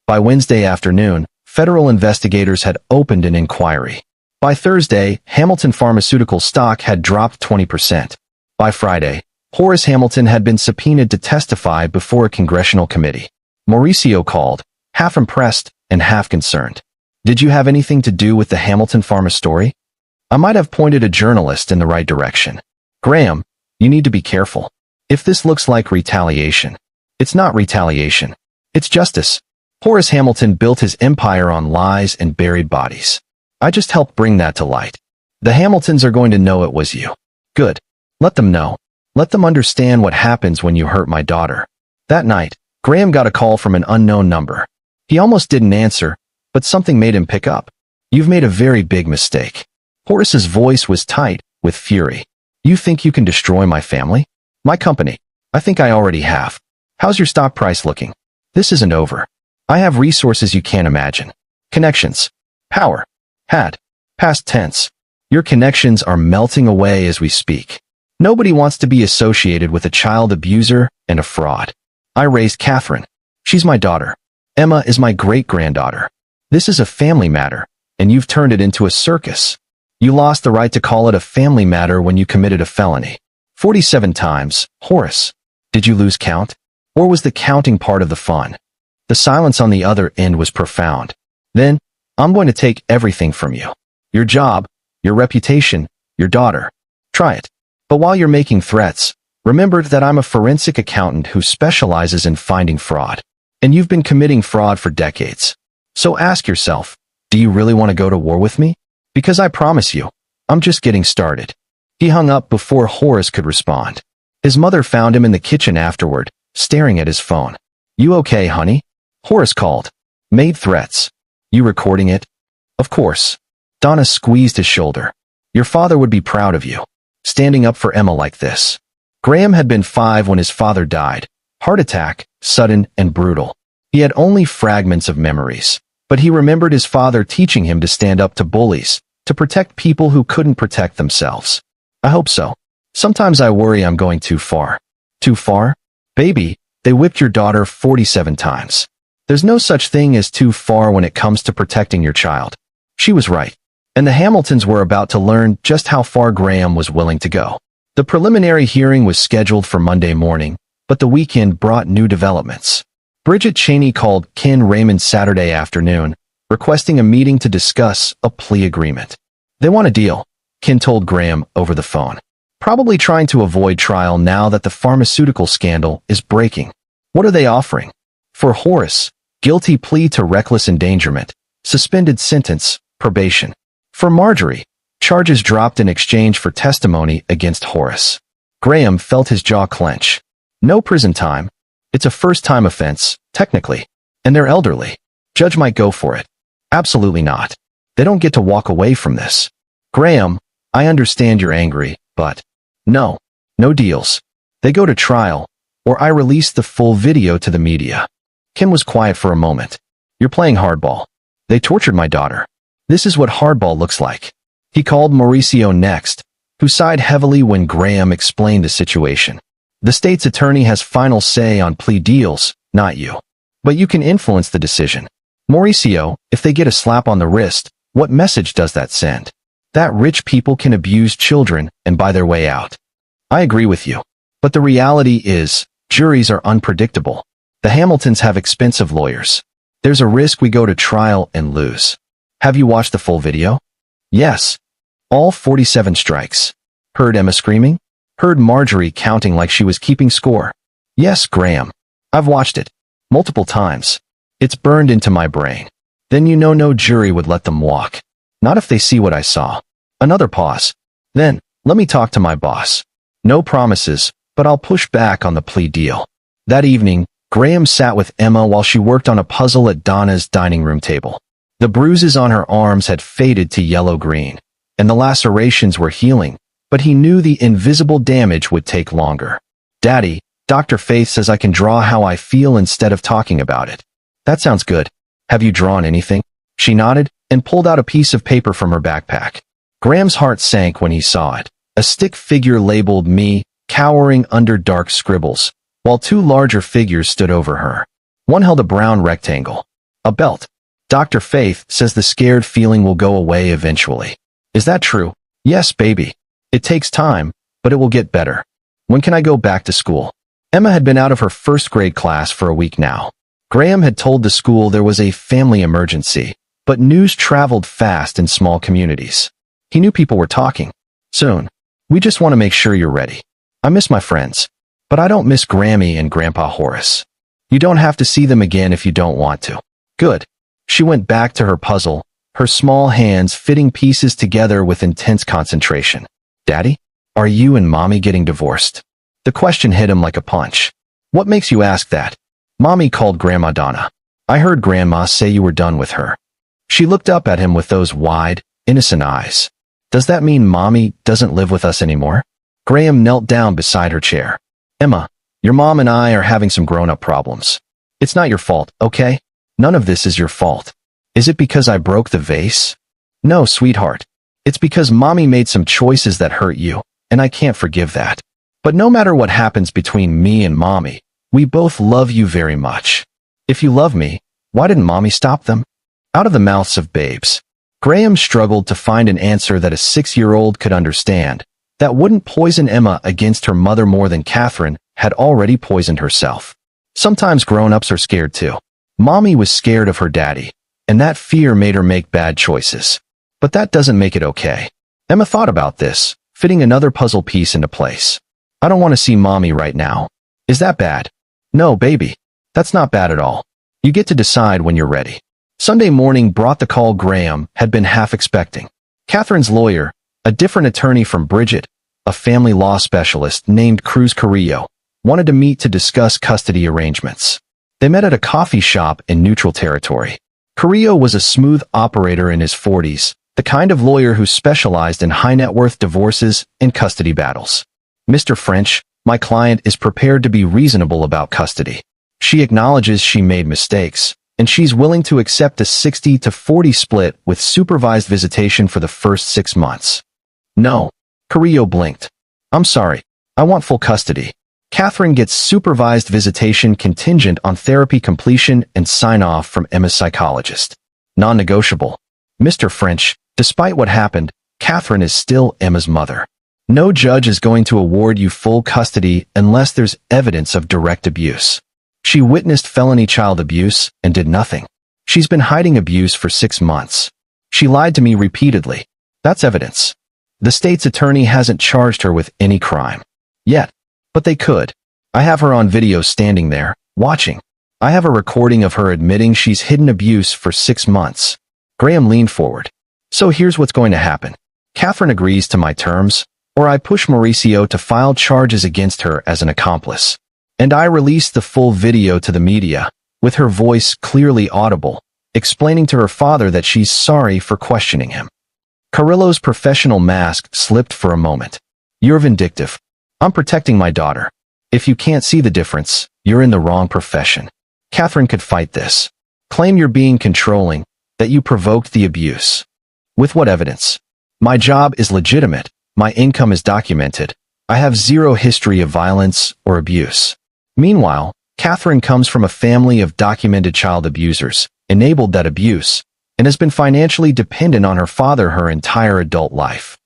By Wednesday afternoon, federal investigators had opened an inquiry. By Thursday, Hamilton Pharmaceutical stock had dropped 20%. By Friday, Horace Hamilton had been subpoenaed to testify before a congressional committee. Mauricio called, half impressed and half concerned. Did you have anything to do with the Hamilton Pharma story? I might have pointed a journalist in the right direction. Graham, you need to be careful. If this looks like retaliation, it's not retaliation. It's justice. Horace Hamilton built his empire on lies and buried bodies. I just helped bring that to light. The Hamiltons are going to know it was you. Good. Let them know. Let them understand what happens when you hurt my daughter. That night, Graham got a call from an unknown number. He almost didn't answer, but something made him pick up. You've made a very big mistake. Horace's voice was tight with fury. You think you can destroy my family? My company? I think I already have. How's your stock price looking? This isn't over. I have resources you can't imagine. Connections. Power. Had. Past tense. Your connections are melting away as we speak. Nobody wants to be associated with a child abuser and a fraud. I raised Catherine. She's my daughter. Emma is my great-granddaughter. This is a family matter, and you've turned it into a circus. You lost the right to call it a family matter when you committed a felony. 47 times, Horace. Did you lose count? Or was the counting part of the fun? The silence on the other end was profound. Then, I'm going to take everything from you. Your job, your reputation, your daughter. Try it. But while you're making threats, remember that I'm a forensic accountant who specializes in finding fraud. And you've been committing fraud for decades. So ask yourself, do you really want to go to war with me? Because I promise you, I'm just getting started. He hung up before Horace could respond. His mother found him in the kitchen afterward, staring at his phone. You okay, honey? Horace called. Made threats. You recording it? Of course. Donna squeezed his shoulder. Your father would be proud of you. Standing up for Emma like this. Graham had been 5 when his father died. Heart attack, sudden and brutal. He had only fragments of memories, but he remembered his father teaching him to stand up to bullies, to protect people who couldn't protect themselves. I hope so. Sometimes I worry I'm going too far. Too far? Baby, they whipped your daughter 47 times. There's no such thing as too far when it comes to protecting your child. She was right. And the Hamiltons were about to learn just how far Graham was willing to go. The preliminary hearing was scheduled for Monday morning, but the weekend brought new developments. Bridget Cheney called Ken Raymond Saturday afternoon, requesting a meeting to discuss a plea agreement. They want a deal, Ken told Graham over the phone. Probably trying to avoid trial now that the pharmaceutical scandal is breaking. What are they offering? For Horace, guilty plea to reckless endangerment, suspended sentence, probation. For Marjorie, charges dropped in exchange for testimony against Horace. Graham felt his jaw clench. No prison time. It's a first-time offense, technically. And they're elderly. Judge might go for it. Absolutely not. They don't get to walk away from this. Graham, I understand you're angry, but no deals. They go to trial, or I release the full video to the media. Kim was quiet for a moment. You're playing hardball. They tortured my daughter. This is what hardball looks like. He called Mauricio next, who sighed heavily when Graham explained the situation. The state's attorney has final say on plea deals, not you. But you can influence the decision. Mauricio, if they get a slap on the wrist, what message does that send? That rich people can abuse children and buy their way out. I agree with you. But the reality is, juries are unpredictable. The Hamiltons have expensive lawyers. There's a risk we go to trial and lose. Have you watched the full video? Yes. All 47 strikes. Heard Emma screaming? Heard Marjorie counting like she was keeping score. Yes, Graham. I've watched it. Multiple times. It's burned into my brain. Then you know no jury would let them walk. Not if they see what I saw. Another pause. Then, let me talk to my boss. No promises, but I'll push back on the plea deal. That evening, Graham sat with Emma while she worked on a puzzle at Donna's dining room table. The bruises on her arms had faded to yellow-green, and the lacerations were healing, but he knew the invisible damage would take longer. Daddy, Dr. Faith says I can draw how I feel instead of talking about it. That sounds good. Have you drawn anything? She nodded and pulled out a piece of paper from her backpack. Graham's heart sank when he saw it. A stick figure labeled me, cowering under dark scribbles, while two larger figures stood over her. One held a brown rectangle. A belt. Dr. Faith says the scared feeling will go away eventually. Is that true? Yes, baby. It takes time, but it will get better. When can I go back to school? Emma had been out of her first grade class for a week now. Graham had told the school there was a family emergency, but news traveled fast in small communities. He knew people were talking. Soon. We just want to make sure you're ready. I miss my friends, but I don't miss Grammy and Grandpa Horace. You don't have to see them again if you don't want to. Good. She went back to her puzzle, her small hands fitting pieces together with intense concentration. Daddy, are you and Mommy getting divorced? The question hit him like a punch. What makes you ask that? Mommy called Grandma Donna. I heard Grandma say you were done with her. She looked up at him with those wide, innocent eyes. Does that mean Mommy doesn't live with us anymore? Graham knelt down beside her chair. Emma, your mom and I are having some grown-up problems. It's not your fault, okay? None of this is your fault. Is it because I broke the vase? No, sweetheart. It's because Mommy made some choices that hurt you, and I can't forgive that. But no matter what happens between me and Mommy, we both love you very much. If you love me, why didn't Mommy stop them? Out of the mouths of babes. Graham struggled to find an answer that a 6-year-old could understand, that wouldn't poison Emma against her mother more than Catherine had already poisoned herself. Sometimes grown-ups are scared too. Mommy was scared of her daddy, and that fear made her make bad choices. But that doesn't make it okay. Emma thought about this, fitting another puzzle piece into place. I don't want to see Mommy right now. Is that bad? No, baby. That's not bad at all. You get to decide when you're ready. Sunday morning brought the call Graham had been half expecting. Catherine's lawyer, a different attorney from Bridget, a family law specialist named Cruz Carrillo, wanted to meet to discuss custody arrangements. They met at a coffee shop in neutral territory. Carrillo was a smooth operator in his 40s, the kind of lawyer who specialized in high-net-worth divorces and custody battles. Mr. French, my client is prepared to be reasonable about custody. She acknowledges she made mistakes, and she's willing to accept a 60-40 split with supervised visitation for the first 6 months. No. Carrillo blinked. I'm sorry. I want full custody. Catherine gets supervised visitation contingent on therapy completion and sign-off from Emma's psychologist. Non-negotiable. Mr. French, despite what happened, Catherine is still Emma's mother. No judge is going to award you full custody unless there's evidence of direct abuse. She witnessed felony child abuse and did nothing. She's been hiding abuse for 6 months. She lied to me repeatedly. That's evidence. The state's attorney hasn't charged her with any crime. Yet. But they could. I have her on video standing there, watching. I have a recording of her admitting she's hidden abuse for 6 months. Graham leaned forward. So here's what's going to happen. Catherine agrees to my terms, or I push Mauricio to file charges against her as an accomplice. And I release the full video to the media, with her voice clearly audible, explaining to her father that she's sorry for questioning him. Carrillo's professional mask slipped for a moment. You're vindictive. I'm protecting my daughter. If you can't see the difference, you're in the wrong profession. Catherine could fight this. Claim you're being controlling, that you provoked the abuse. With what evidence? My job is legitimate. My income is documented. I have zero history of violence or abuse. Meanwhile, Catherine comes from a family of documented child abusers, enabled that abuse, and has been financially dependent on her father her entire adult life.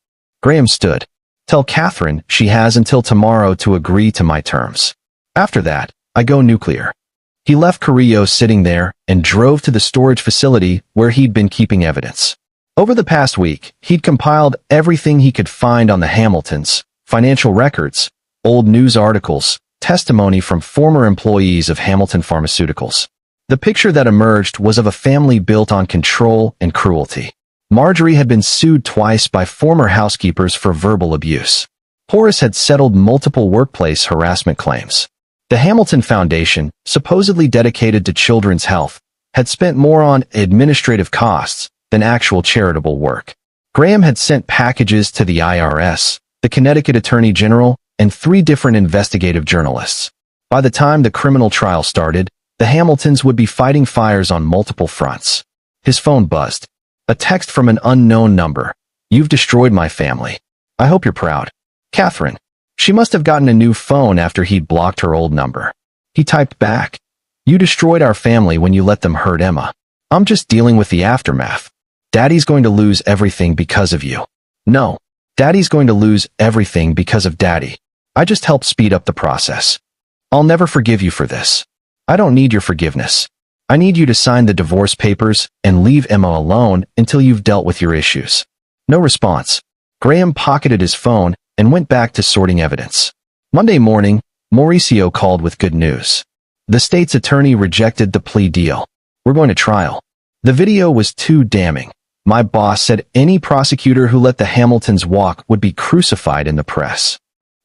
Graham stood. Tell Catherine she has until tomorrow to agree to my terms. After that, I go nuclear. He left Carrillo sitting there and drove to the storage facility where he'd been keeping evidence. Over the past week, he'd compiled everything he could find on the Hamiltons: financial records, old news articles, testimony from former employees of Hamilton Pharmaceuticals. The picture that emerged was of a family built on control and cruelty. Marjorie had been sued twice by former housekeepers for verbal abuse. Horace had settled multiple workplace harassment claims. The Hamilton Foundation, supposedly dedicated to children's health, had spent more on administrative costs than actual charitable work. Graham had sent packages to the IRS, the Connecticut Attorney General, and 3 different investigative journalists. By the time the criminal trial started, the Hamiltons would be fighting fires on multiple fronts. His phone buzzed. A text from an unknown number. "You've destroyed my family. I hope you're proud. Catherine." She must have gotten a new phone after he'd blocked her old number. He typed back, "You destroyed our family when you let them hurt Emma. I'm just dealing with the aftermath. Daddy's going to lose everything because of you." "No, Daddy's going to lose everything because of Daddy. I just helped speed up the process. I'll never forgive you for this. I don't need your forgiveness. I need you to sign the divorce papers and leave Emma alone until you've dealt with your issues." No response. Graham pocketed his phone and went back to sorting evidence. Monday morning, Mauricio called with good news. The state's attorney rejected the plea deal. "We're going to trial." The video was too damning. "My boss said any prosecutor who let the Hamiltons walk would be crucified in the press."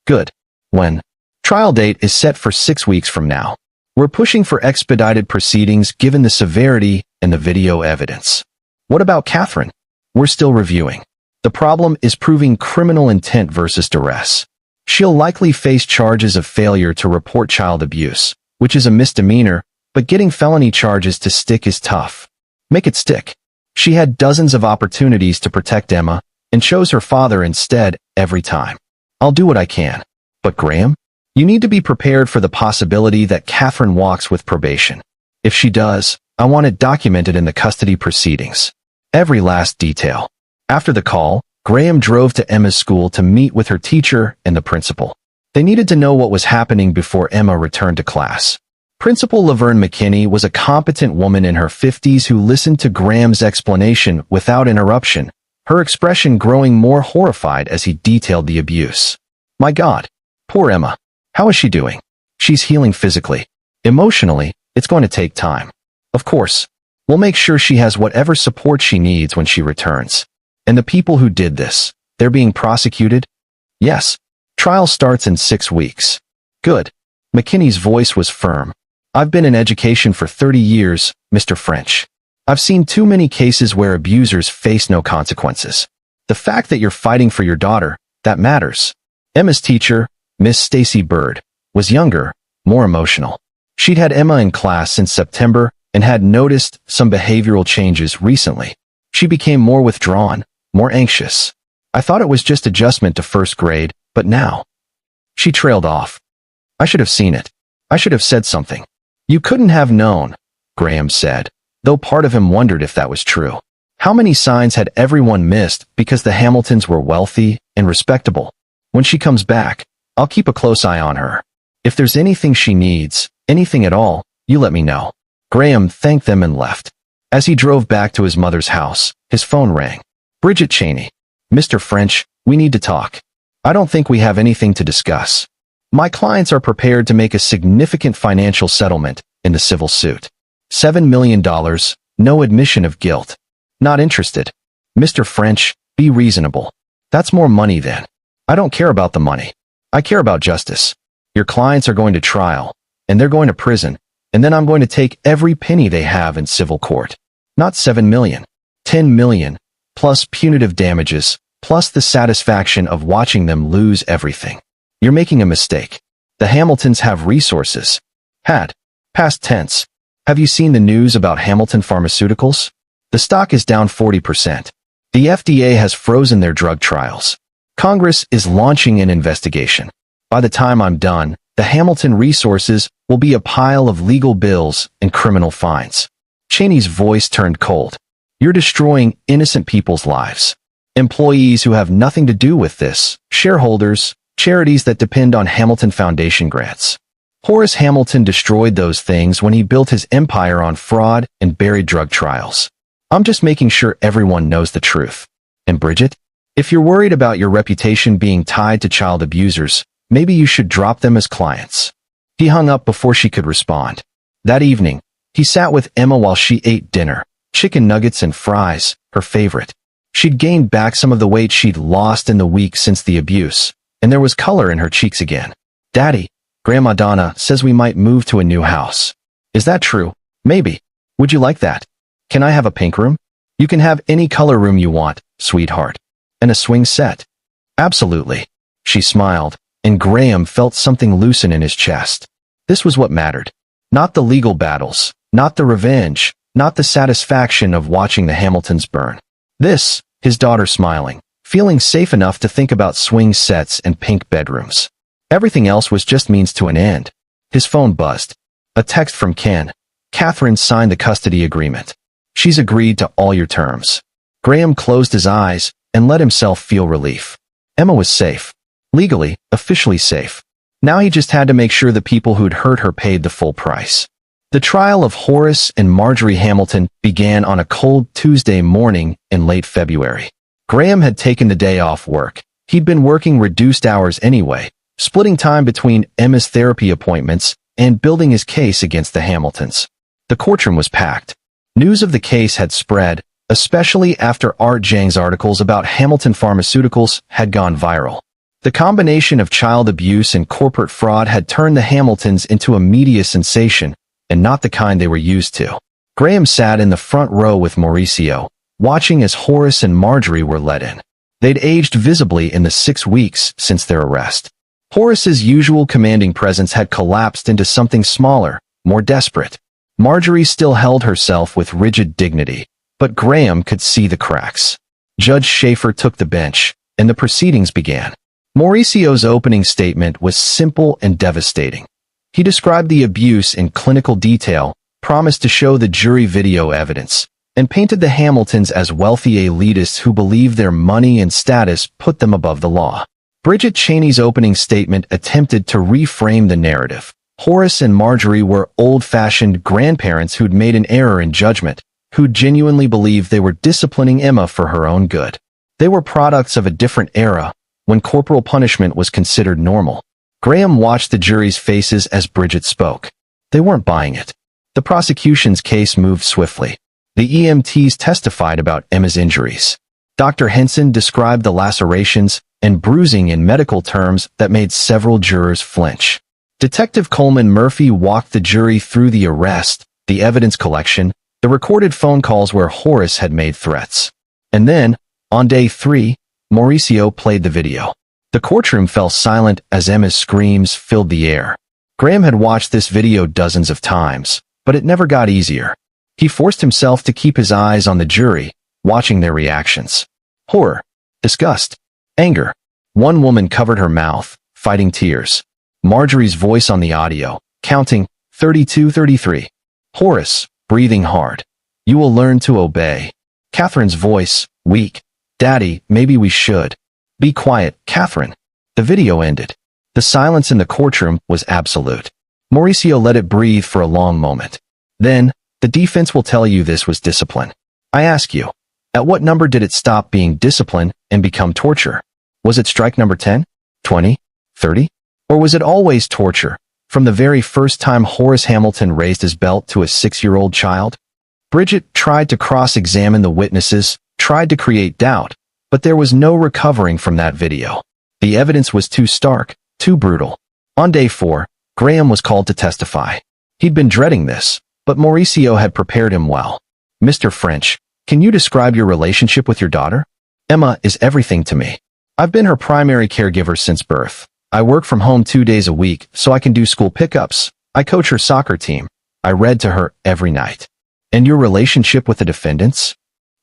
Good. When? Trial date is set for 6 weeks from now. We're pushing for expedited proceedings given the severity and the video evidence. What about Catherine? We're still reviewing. The problem is proving criminal intent versus duress. She'll likely face charges of failure to report child abuse, which is a misdemeanor, but getting felony charges to stick is tough. Make it stick. She had dozens of opportunities to protect Emma and chose her father instead every time. I'll do what I can. But Graham? You need to be prepared for the possibility that Catherine walks with probation. If she does, I want it documented in the custody proceedings. Every last detail. After the call, Graham drove to Emma's school to meet with her teacher and the principal. They needed to know what was happening before Emma returned to class. Principal Laverne McKinney was a competent woman in her 50s who listened to Graham's explanation without interruption, her expression growing more horrified as he detailed the abuse. "My God. Poor Emma. How is she doing?" "She's healing physically. Emotionally, it's going to take time. Of course, we'll make sure she has whatever support she needs when she returns. And the people who did this, they're being prosecuted?" "Yes. Trial starts in 6 weeks." "Good." McKinney's voice was firm. "I've been in education for 30 years, Mr. French. I've seen too many cases where abusers face no consequences. The fact that you're fighting for your daughter, that matters." Emma's teacher, Miss Stacy Bird, was younger, more emotional. She'd had Emma in class since September and had noticed some behavioral changes recently. She became more withdrawn, more anxious. "I thought it was just adjustment to first grade, but now..." She trailed off. "I should have seen it. I should have said something." "You couldn't have known," Graham said, though part of him wondered if that was true. How many signs had everyone missed because the Hamiltons were wealthy and respectable? "When she comes back, I'll keep a close eye on her. If there's anything she needs, anything at all, you let me know." Graham thanked them and left. As he drove back to his mother's house, his phone rang. "Bridget Cheney." "Mr. French, we need to talk. I don't think we have anything to discuss. My clients are prepared to make a significant financial settlement in the civil suit. $7 million, no admission of guilt. Not interested." "Mr. French, be reasonable. That's more money than..." "I don't care about the money. I care about justice. Your clients are going to trial, and they're going to prison, and then I'm going to take every penny they have in civil court. Not 7 million. 10 million, plus punitive damages, plus the satisfaction of watching them lose everything. You're making a mistake. The Hamiltons have resources. Had. Past tense. Have you seen the news about Hamilton Pharmaceuticals? The stock is down 40%. The FDA has frozen their drug trials. Congress is launching an investigation. By the time I'm done, the Hamilton resources will be a pile of legal bills and criminal fines." Cheney's voice turned cold. "You're destroying innocent people's lives. Employees who have nothing to do with this, shareholders, charities that depend on Hamilton Foundation grants." Horace Hamilton destroyed those things when he built his empire on fraud and buried drug trials. I'm just making sure everyone knows the truth. And Bridget, if you're worried about your reputation being tied to child abusers, maybe you should drop them as clients." He hung up before she could respond. That evening, he sat with Emma while she ate dinner, chicken nuggets and fries, her favorite. She'd gained back some of the weight she'd lost in the week since the abuse, and there was color in her cheeks again. "Daddy, Grandma Donna says we might move to a new house. Is that true? Maybe. Would you like that? Can I have a pink room? You can have any color room you want, sweetheart. And a swing set." "Absolutely." She smiled, and Graham felt something loosen in his chest. This was what mattered. Not the legal battles, not the revenge, not the satisfaction of watching the Hamiltons burn. This, his daughter smiling, feeling safe enough to think about swing sets and pink bedrooms. Everything else was just means to an end. His phone buzzed. A text from Ken. "Catherine signed the custody agreement. She's agreed to all your terms." Graham closed his eyes and let himself feel relief. Emma was safe. Legally, officially safe. Now he just had to make sure the people who'd hurt her paid the full price. The trial of Horace and Marjorie Hamilton began on a cold Tuesday morning in late February. Graham had taken the day off work. He'd been working reduced hours anyway, splitting time between Emma's therapy appointments and building his case against the Hamiltons. The courtroom was packed. News of the case had spread, especially after Art Zhang's articles about Hamilton Pharmaceuticals had gone viral. The combination of child abuse and corporate fraud had turned the Hamiltons into a media sensation, and not the kind they were used to. Graham sat in the front row with Mauricio, watching as Horace and Marjorie were let in. They'd aged visibly in the 6 weeks since their arrest. Horace's usual commanding presence had collapsed into something smaller, more desperate. Marjorie still held herself with rigid dignity, but Graham could see the cracks. Judge Schaefer took the bench, and the proceedings began. Mauricio's opening statement was simple and devastating. He described the abuse in clinical detail, promised to show the jury video evidence, and painted the Hamiltons as wealthy elitists who believed their money and status put them above the law. Bridget Cheney's opening statement attempted to reframe the narrative. Horace and Marjorie were old-fashioned grandparents who'd made an error in judgment, who genuinely believed they were disciplining Emma for her own good. They were products of a different era, when corporal punishment was considered normal. Graham watched the jury's faces as Bridget spoke. They weren't buying it. The prosecution's case moved swiftly. The EMTs testified about Emma's injuries. Dr. Henson described the lacerations and bruising in medical terms that made several jurors flinch. Detective Coleman Murphy walked the jury through the arrest, the evidence collection, the recorded phone calls where Horace had made threats. And then, on day 3, Mauricio played the video. The courtroom fell silent as Emma's screams filled the air. Graham had watched this video dozens of times, but it never got easier. He forced himself to keep his eyes on the jury, watching their reactions. Horror, disgust, anger. One woman covered her mouth, fighting tears. Marjorie's voice on the audio, counting 32-33. Horace, breathing hard. "You will learn to obey." Catherine's voice, weak. "Daddy, maybe we should." "Be quiet, Catherine." The video ended. The silence in the courtroom was absolute. Mauricio let it breathe for a long moment. Then, "The defense will tell you this was discipline. I ask you, at what number did it stop being discipline and become torture? Was it strike number 10, 20, 30? Or was it always torture, from the very first time Horace Hamilton raised his belt to a 6-year-old child?" Bridget tried to cross-examine the witnesses, tried to create doubt, but there was no recovering from that video. The evidence was too stark, too brutal. On day 4, Graham was called to testify. He'd been dreading this, but Mauricio had prepared him well. "Mr. French, can you describe your relationship with your daughter?" "Emma is everything to me. I've been her primary caregiver since birth. I work from home 2 days a week so I can do school pickups. I coach her soccer team. I read to her every night." "And your relationship with the defendants?"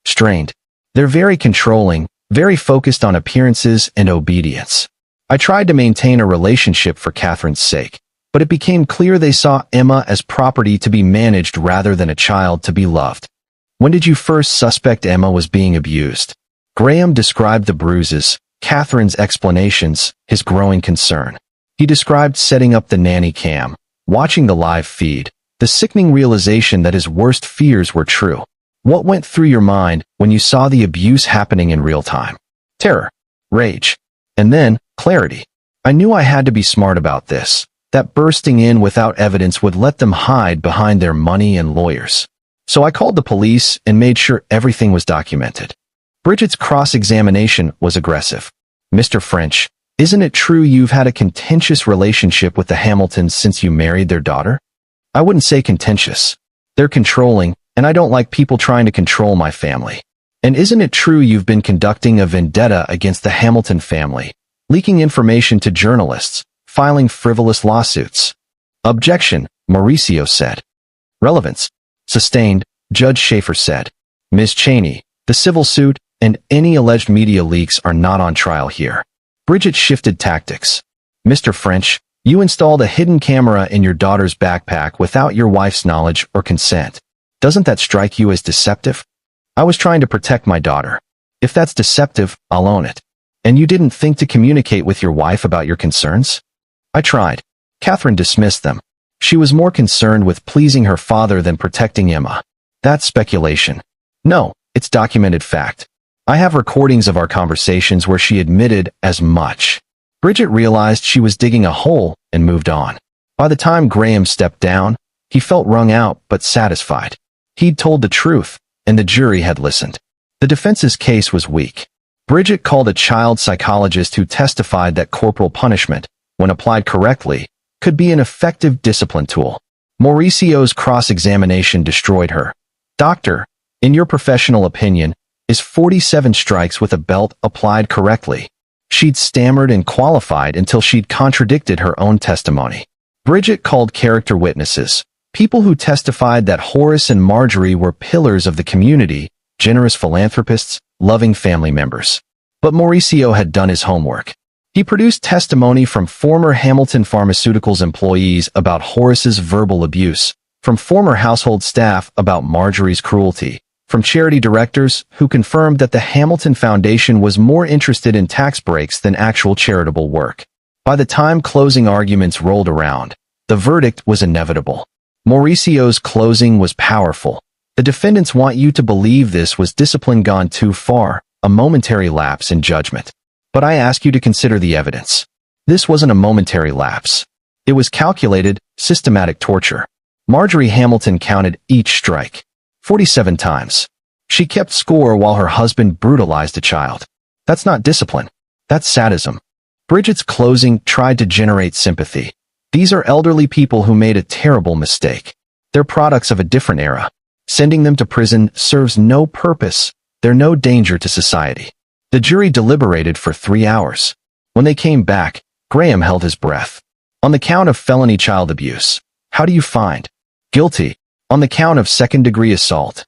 "Strained. They're very controlling, very focused on appearances and obedience. I tried to maintain a relationship for Catherine's sake, but it became clear they saw Emma as property to be managed rather than a child to be loved." "When did you first suspect Emma was being abused?" Graham described the bruises, Catherine's explanations, his growing concern. He described setting up the nanny cam, Watching the live feed, the sickening realization that his worst fears were true. What went through your mind when you saw the abuse happening in real time? Terror, rage, and then clarity. I knew I had to be smart about this. That bursting in without evidence would let them hide behind their money and lawyers. So I called the police and made sure everything was documented. Bridget's cross-examination was aggressive. Mr. French, isn't it true you've had a contentious relationship with the Hamiltons since you married their daughter? I wouldn't say contentious. They're controlling, and I don't like people trying to control my family. And isn't it true you've been conducting a vendetta against the Hamilton family, leaking information to journalists, filing frivolous lawsuits? Objection, Mauricio said. Relevance. Sustained, Judge Schaefer said. Ms. Cheney, the civil suit and any alleged media leaks are not on trial here. Bridget shifted tactics. Mr. French, you installed a hidden camera in your daughter's backpack without your wife's knowledge or consent. Doesn't that strike you as deceptive? I was trying to protect my daughter. If that's deceptive, I'll own it. And you didn't think to communicate with your wife about your concerns? I tried. Catherine dismissed them. She was more concerned with pleasing her father than protecting Emma. That's speculation. No, it's documented fact. I have recordings of our conversations where she admitted as much. Bridget realized she was digging a hole and moved on. By the time Graham stepped down, he felt wrung out but satisfied. He'd told the truth, and the jury had listened. The defense's case was weak. Bridget called a child psychologist who testified that corporal punishment, when applied correctly, could be an effective discipline tool. Mauricio's cross-examination destroyed her. Doctor, in your professional opinion, is 47 strikes with a belt applied correctly? She'd stammered and qualified until she'd contradicted her own testimony. Bridget called character witnesses, people who testified that Horace and Marjorie were pillars of the community, generous philanthropists, loving family members. But Mauricio had done his homework. He produced testimony from former Hamilton Pharmaceuticals employees about Horace's verbal abuse, from former household staff about Marjorie's cruelty, from charity directors who confirmed that the Hamilton Foundation was more interested in tax breaks than actual charitable work. By the time closing arguments rolled around, the verdict was inevitable. Mauricio's closing was powerful. The defendants want you to believe this was discipline gone too far, a momentary lapse in judgment. But I ask you to consider the evidence. This wasn't a momentary lapse. It was calculated, systematic torture. Marjorie Hamilton counted each strike 47 times. She kept score while her husband brutalized a child. That's not discipline. That's sadism. Bridget's closing tried to generate sympathy. These are elderly people who made a terrible mistake. They're products of a different era. Sending them to prison serves no purpose. They're no danger to society. The jury deliberated for 3 hours. When they came back, Graham held his breath. On the count of felony child abuse, how do you find? Guilty. On the count of second-degree assault.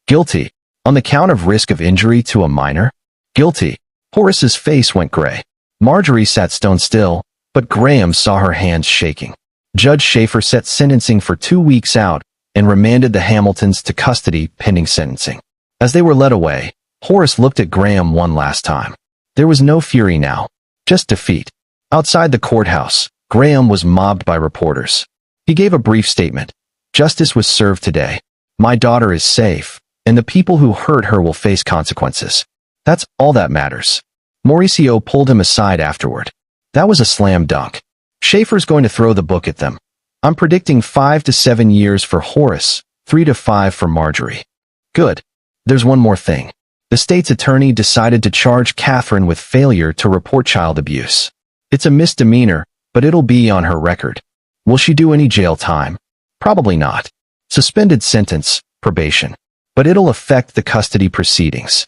Guilty. On the count of risk of injury to a minor. Guilty. Horace's face went gray. Marjorie sat stone still, but Graham saw her hands shaking. Judge Schaefer set sentencing for 2 weeks out and remanded the Hamiltons to custody pending sentencing. As they were led away, Horace looked at Graham one last time. There was no fury now, just defeat. Outside the courthouse, Graham was mobbed by reporters. He gave a brief statement. Justice was served today. My daughter is safe, and the people who hurt her will face consequences. That's all that matters. Mauricio pulled him aside afterward. That was a slam dunk. Schaefer's going to throw the book at them. I'm predicting 5 to 7 years for Horace, 3 to 5 for Marjorie. Good. There's one more thing. The state's attorney decided to charge Catherine with failure to report child abuse. It's a misdemeanor, but it'll be on her record. Will she do any jail time? Probably not. Suspended sentence, probation. But it'll affect the custody proceedings.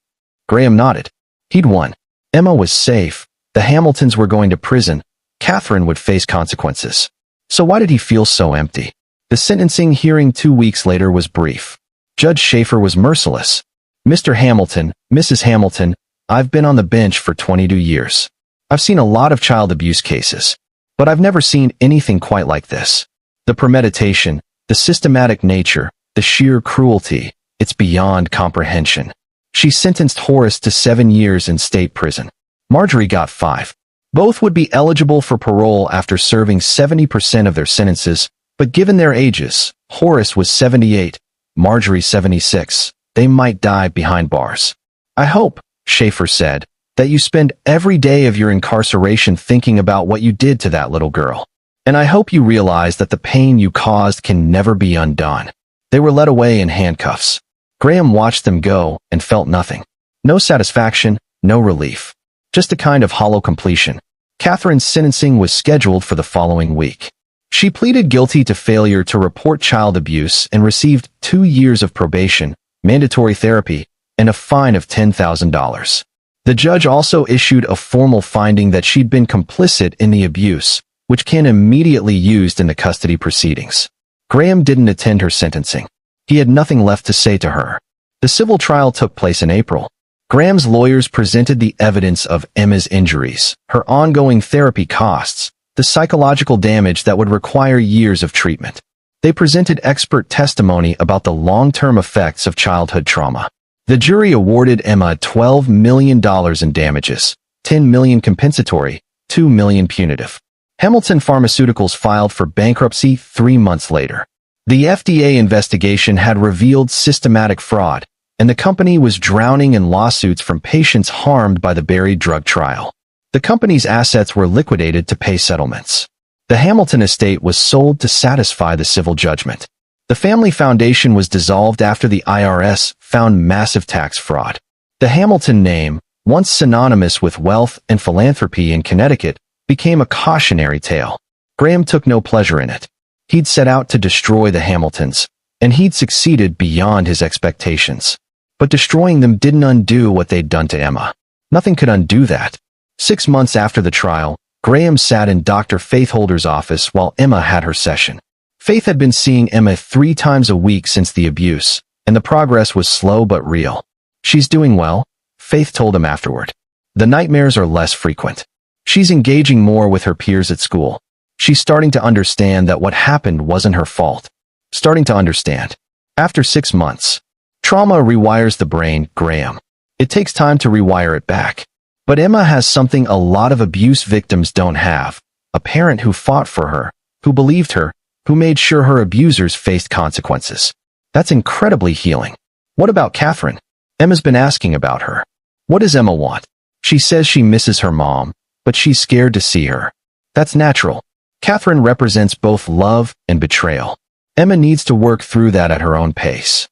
Graham nodded. He'd won. Emma was safe. The Hamiltons were going to prison. Catherine would face consequences. So why did he feel so empty? The sentencing hearing 2 weeks later was brief. Judge Schaefer was merciless. Mr. Hamilton, Mrs. Hamilton, I've been on the bench for 22 years. I've seen a lot of child abuse cases, but I've never seen anything quite like this. The premeditation, the systematic nature, the sheer cruelty, it's beyond comprehension. She sentenced Horace to 7 years in state prison. Marjorie got 5. Both would be eligible for parole after serving 70% of their sentences, But given their ages, Horace was 78, Marjorie 76, they might die behind bars. I hope, Schaefer said, that you spend every day of your incarceration thinking about what you did to that little girl. And I hope you realize that the pain you caused can never be undone. They were led away in handcuffs. Graham watched them go and felt nothing. No satisfaction, no relief. Just a kind of hollow completion. Catherine's sentencing was scheduled for the following week. She pleaded guilty to failure to report child abuse and received 2 years of probation, mandatory therapy, and a fine of $10,000. The judge also issued a formal finding that she'd been complicit in the abuse, which can immediately used in the custody proceedings. Graham didn't attend her sentencing. He had nothing left to say to her. The civil trial took place in April. Graham's lawyers presented the evidence of Emma's injuries, her ongoing therapy costs, the psychological damage that would require years of treatment. They presented expert testimony about the long-term effects of childhood trauma. The jury awarded Emma $12 million in damages, $10 million compensatory, $2 million punitive. Hamilton Pharmaceuticals filed for bankruptcy 3 months later. The FDA investigation had revealed systematic fraud, and the company was drowning in lawsuits from patients harmed by the buried drug trial. The company's assets were liquidated to pay settlements. The Hamilton estate was sold to satisfy the civil judgment. The family foundation was dissolved after the IRS found massive tax fraud. The Hamilton name, once synonymous with wealth and philanthropy in Connecticut, became a cautionary tale. Graham took no pleasure in it. He'd set out to destroy the Hamiltons, and he'd succeeded beyond his expectations. But destroying them didn't undo what they'd done to Emma. Nothing could undo that. 6 months after the trial, Graham sat in Dr. Faith Holder's office while Emma had her session. Faith had been seeing Emma 3 times a week since the abuse, and the progress was slow but real. She's doing well, Faith told him afterward. The nightmares are less frequent. She's engaging more with her peers at school. She's starting to understand that what happened wasn't her fault. Starting to understand. After 6 months. Trauma rewires the brain, Graham. It takes time to rewire it back. But Emma has something a lot of abuse victims don't have. A parent who fought for her, who believed her, who made sure her abusers faced consequences. That's incredibly healing. What about Catherine? Emma's been asking about her. What does Emma want? She says she misses her mom, but she's scared to see her. That's natural. Catherine represents both love and betrayal. Emma needs to work through that at her own pace.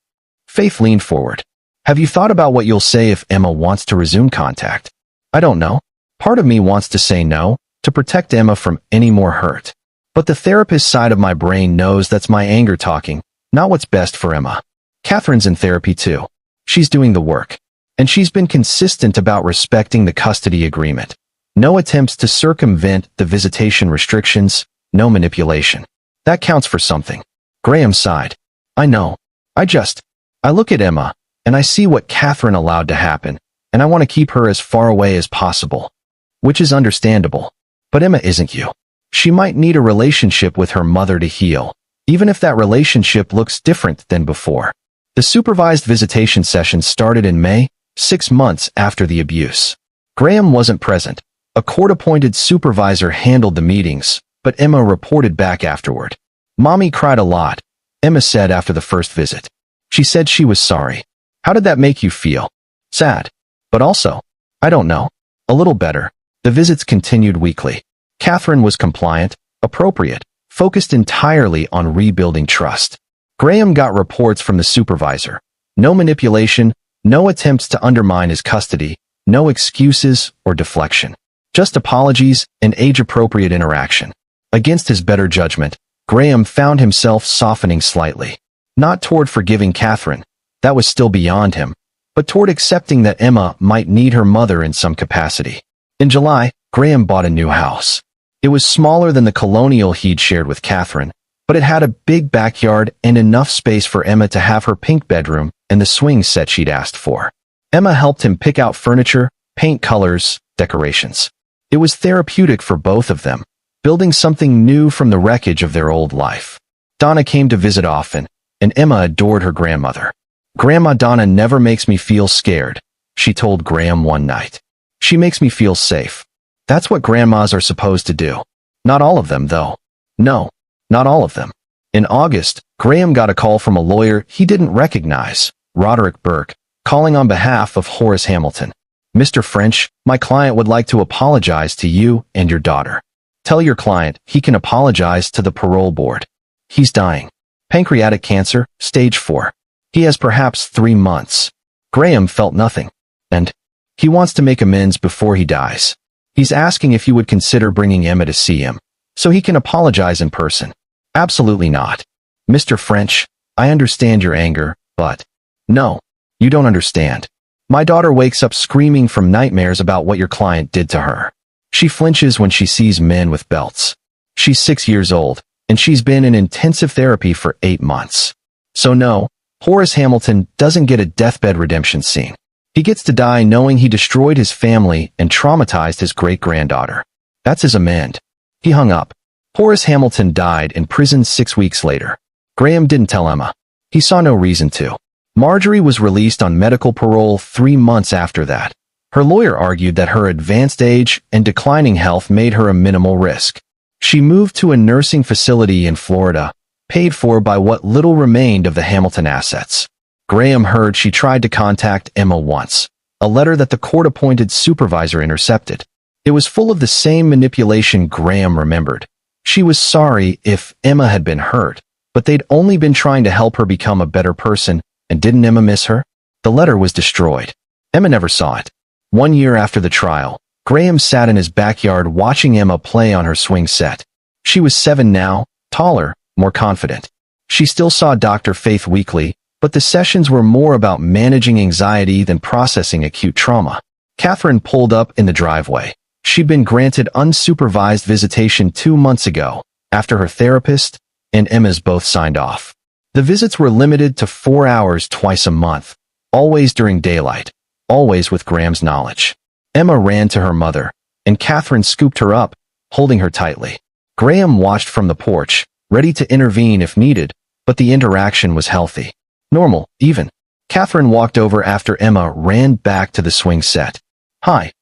Faith leaned forward. Have you thought about what you'll say if Emma wants to resume contact? I don't know. Part of me wants to say no, to protect Emma from any more hurt. But the therapist side of my brain knows that's my anger talking, not what's best for Emma. Catherine's in therapy too. She's doing the work. And she's been consistent about respecting the custody agreement. No attempts to circumvent the visitation restrictions, no manipulation. That counts for something. Graham sighed. I know. I look at Emma, and I see what Catherine allowed to happen, and I want to keep her as far away as possible. Which is understandable. But Emma isn't you. She might need a relationship with her mother to heal, even if that relationship looks different than before. The supervised visitation session started in May, 6 months after the abuse. Graham wasn't present. A court-appointed supervisor handled the meetings, but Emma reported back afterward. Mommy cried a lot, Emma said after the first visit. She said she was sorry. How did that make you feel? Sad. But also, I don't know. A little better. The visits continued weekly. Catherine was compliant, appropriate, focused entirely on rebuilding trust. Graham got reports from the supervisor. No manipulation, no attempts to undermine his custody, no excuses or deflection. Just apologies and age-appropriate interaction. Against his better judgment, Graham found himself softening slightly. Not toward forgiving Catherine, that was still beyond him, but toward accepting that Emma might need her mother in some capacity. In July, Graham bought a new house. It was smaller than the colonial he'd shared with Catherine, but it had a big backyard and enough space for Emma to have her pink bedroom and the swing set she'd asked for. Emma helped him pick out furniture, paint colors, decorations. It was therapeutic for both of them, building something new from the wreckage of their old life. Donna came to visit often, and Emma adored her grandmother. Grandma Donna never makes me feel scared, she told Graham one night. She makes me feel safe. That's what grandmas are supposed to do. Not all of them, though. No, not all of them. In August, Graham got a call from a lawyer he didn't recognize, Roderick Burke, calling on behalf of Horace Hamilton. "Mr. French, my client would like to apologize to you and your daughter. Tell your client he can apologize to the parole board. He's dying. Pancreatic cancer, stage 4. He has perhaps 3 months." Graham felt nothing. "And he wants to make amends before he dies. He's asking if you would consider bringing Emma to see him, so he can apologize in person." "Absolutely not. Mr. French, I understand your anger, but..." "No, you don't understand. My daughter wakes up screaming from nightmares about what your client did to her. She flinches when she sees men with belts. She's 6 years old, and she's been in intensive therapy for 8 months. So no, Horace Hamilton doesn't get a deathbed redemption scene. He gets to die knowing he destroyed his family and traumatized his great-granddaughter. That's his amend." He hung up. Horace Hamilton died in prison 6 weeks later. Graham didn't tell Emma. He saw no reason to. Marjorie was released on medical parole 3 months after that. Her lawyer argued that her advanced age and declining health made her a minimal risk. She moved to a nursing facility in Florida, paid for by what little remained of the Hamilton assets. Graham heard she tried to contact Emma once, a letter that the court-appointed supervisor intercepted. It was full of the same manipulation Graham remembered. She was sorry if Emma had been hurt, but they'd only been trying to help her become a better person, and didn't Emma miss her? The letter was destroyed. Emma never saw it. 1 year after the trial, Graham sat in his backyard watching Emma play on her swing set. She was 7 now, taller, more confident. She still saw Dr. Faith weekly, but the sessions were more about managing anxiety than processing acute trauma. Catherine pulled up in the driveway. She'd been granted unsupervised visitation 2 months ago, after her therapist and Emma's both signed off. The visits were limited to 4 hours twice a month, always during daylight, always with Graham's knowledge. Emma ran to her mother, and Catherine scooped her up, holding her tightly. Graham watched from the porch, ready to intervene if needed, but the interaction was healthy. Normal, even. Catherine walked over after Emma ran back to the swing set. "Hi.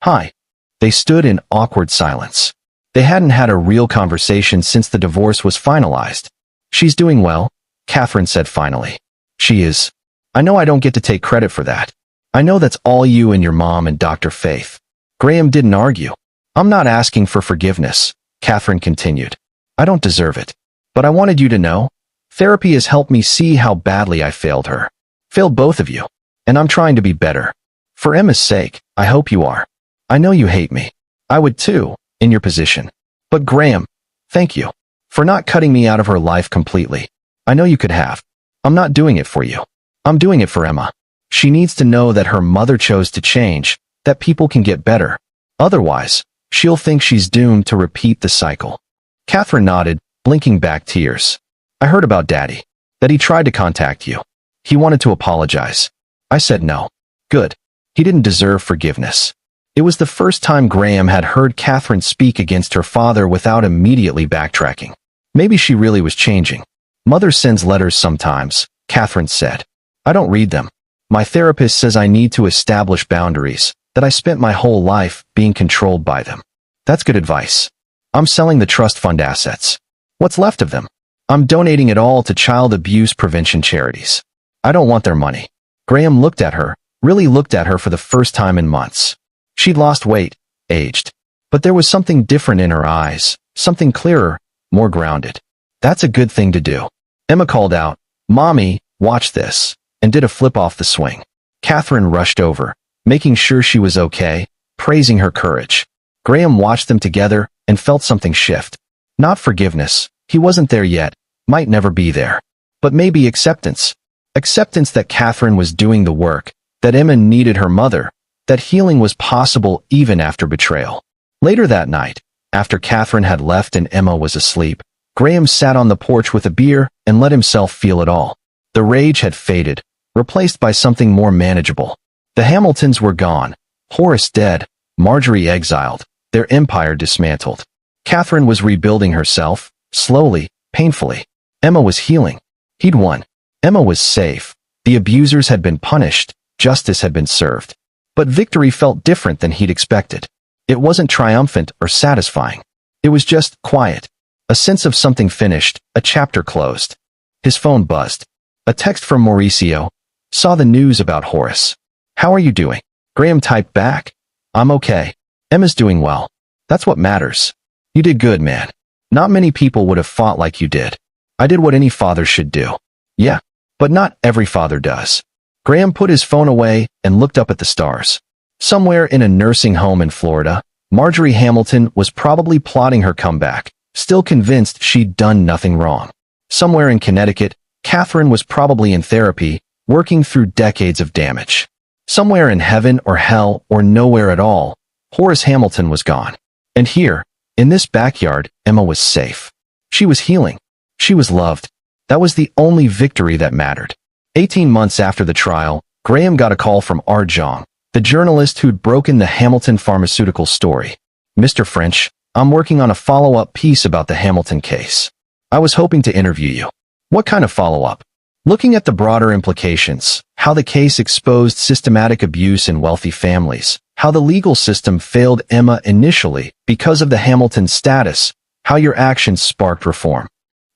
Hi." They stood in awkward silence. They hadn't had a real conversation since the divorce was finalized. "She's doing well," Catherine said finally. "She is. I know I don't get to take credit for that. I know that's all you and your mom and Dr. Faith." Graham didn't argue. "I'm not asking for forgiveness," Catherine continued. "I don't deserve it. But I wanted you to know, therapy has helped me see how badly I failed her. Failed both of you. And I'm trying to be better. For Emma's sake, I hope you are. I know you hate me. I would too, in your position. But Graham, thank you. For not cutting me out of her life completely. I know you could have. I'm not doing it for you. I'm doing it for Emma. She needs to know that her mother chose to change, that people can get better. Otherwise, she'll think she's doomed to repeat the cycle." Catherine nodded, blinking back tears. "I heard about Daddy. That he tried to contact you. He wanted to apologize. I said no. Good. He didn't deserve forgiveness." It was the first time Graham had heard Catherine speak against her father without immediately backtracking. Maybe she really was changing. "Mother sends letters sometimes," Catherine said. "I don't read them. My therapist says I need to establish boundaries, that I spent my whole life being controlled by them. That's good advice. I'm selling the trust fund assets. What's left of them? I'm donating it all to child abuse prevention charities. I don't want their money." Graham looked at her, really looked at her for the first time in months. She'd lost weight, aged. But there was something different in her eyes, something clearer, more grounded. "That's a good thing to do." Emma called out, "Mommy, watch this," and did a flip off the swing. Catherine rushed over, making sure she was okay, praising her courage. Graham watched them together and felt something shift. Not forgiveness, he wasn't there yet, might never be there. But maybe acceptance. Acceptance that Catherine was doing the work, that Emma needed her mother, that healing was possible even after betrayal. Later that night, after Catherine had left and Emma was asleep, Graham sat on the porch with a beer and let himself feel it all. The rage had faded, replaced by something more manageable. The Hamiltons were gone, Horace dead, Marjorie exiled, their empire dismantled. Catherine was rebuilding herself, slowly, painfully. Emma was healing. He'd won. Emma was safe. The abusers had been punished. Justice had been served. But victory felt different than he'd expected. It wasn't triumphant or satisfying. It was just quiet. A sense of something finished, a chapter closed. His phone buzzed. A text from Mauricio. Saw the news about Horace. How are you doing? Graham typed back. I'm okay. Emma's doing well. That's what matters. You did good, man. Not many people would have fought like you did. I did what any father should do. Yeah, but not every father does. Graham put his phone away and looked up at the stars. Somewhere in a nursing home in Florida, Marjorie Hamilton was probably plotting her comeback, still convinced she'd done nothing wrong. Somewhere in Connecticut, Catherine was probably in therapy, working through decades of damage. Somewhere in heaven or hell or nowhere at all, Horace Hamilton was gone. And here, in this backyard, Emma was safe. She was healing. She was loved. That was the only victory that mattered. 18 months after the trial, Graham got a call from Art Zhang, the journalist who'd broken the Hamilton pharmaceutical story. Mr. French, I'm working on a follow-up piece about the Hamilton case. I was hoping to interview you. What kind of follow-up? Looking at the broader implications, how the case exposed systematic abuse in wealthy families, how the legal system failed Emma initially because of the Hamilton status, how your actions sparked reform.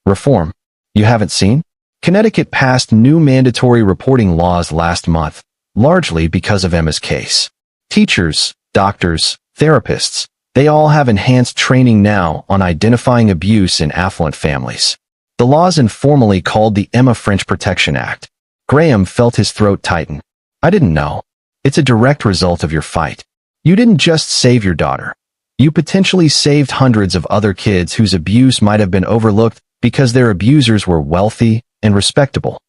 Reform? You haven't seen? Connecticut passed new mandatory reporting laws last month, largely because of Emma's case. Teachers, doctors, therapists, they all have enhanced training now on identifying abuse in affluent families. The law's informally called the Emma French Protection Act. Graham felt his throat tighten. I didn't know. It's a direct result of your fight. You didn't just save your daughter. You potentially saved hundreds of other kids whose abuse might have been overlooked because their abusers were wealthy and respectable.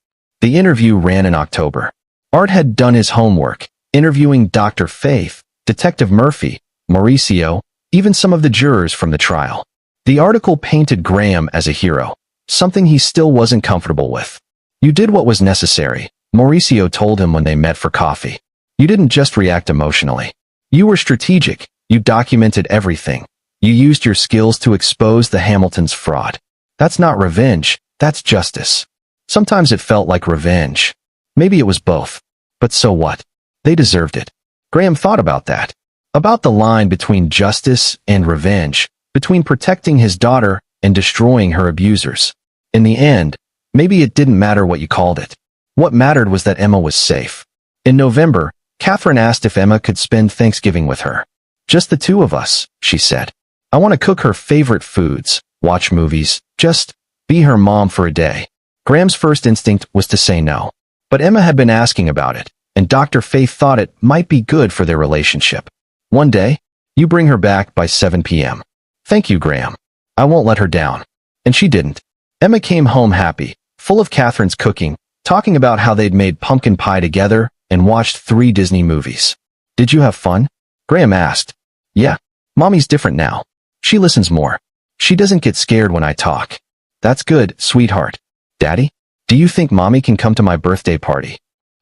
The interview ran in October. Art had done his homework, interviewing Dr. Faith, Detective Murphy, Mauricio, even some of the jurors from the trial. The article painted Graham as a hero, something he still wasn't comfortable with. You did what was necessary, Mauricio told him when they met for coffee. You didn't just react emotionally. You were strategic. You documented everything. You used your skills to expose the Hamiltons' fraud. That's not revenge, that's justice. Sometimes it felt like revenge. Maybe it was both. But so what? They deserved it. Graham thought about that. About the line between justice and revenge, between protecting his daughter and destroying her abusers. In the end, maybe it didn't matter what you called it. What mattered was that Emma was safe. In November, Catherine asked if Emma could spend Thanksgiving with her. Just the two of us, she said. I want to cook her favorite foods, watch movies, just be her mom for a day. Graham's first instinct was to say no. But Emma had been asking about it, and Dr. Faith thought it might be good for their relationship. One day, you bring her back by 7 p.m. Thank you, Graham. I won't let her down. And she didn't. Emma came home happy, full of Catherine's cooking, talking about how they'd made pumpkin pie together and watched 3 Disney movies. Did you have fun? Graham asked. Yeah. Mommy's different now. She listens more. She doesn't get scared when I talk. That's good, sweetheart. Daddy? Do you think Mommy can come to my birthday party?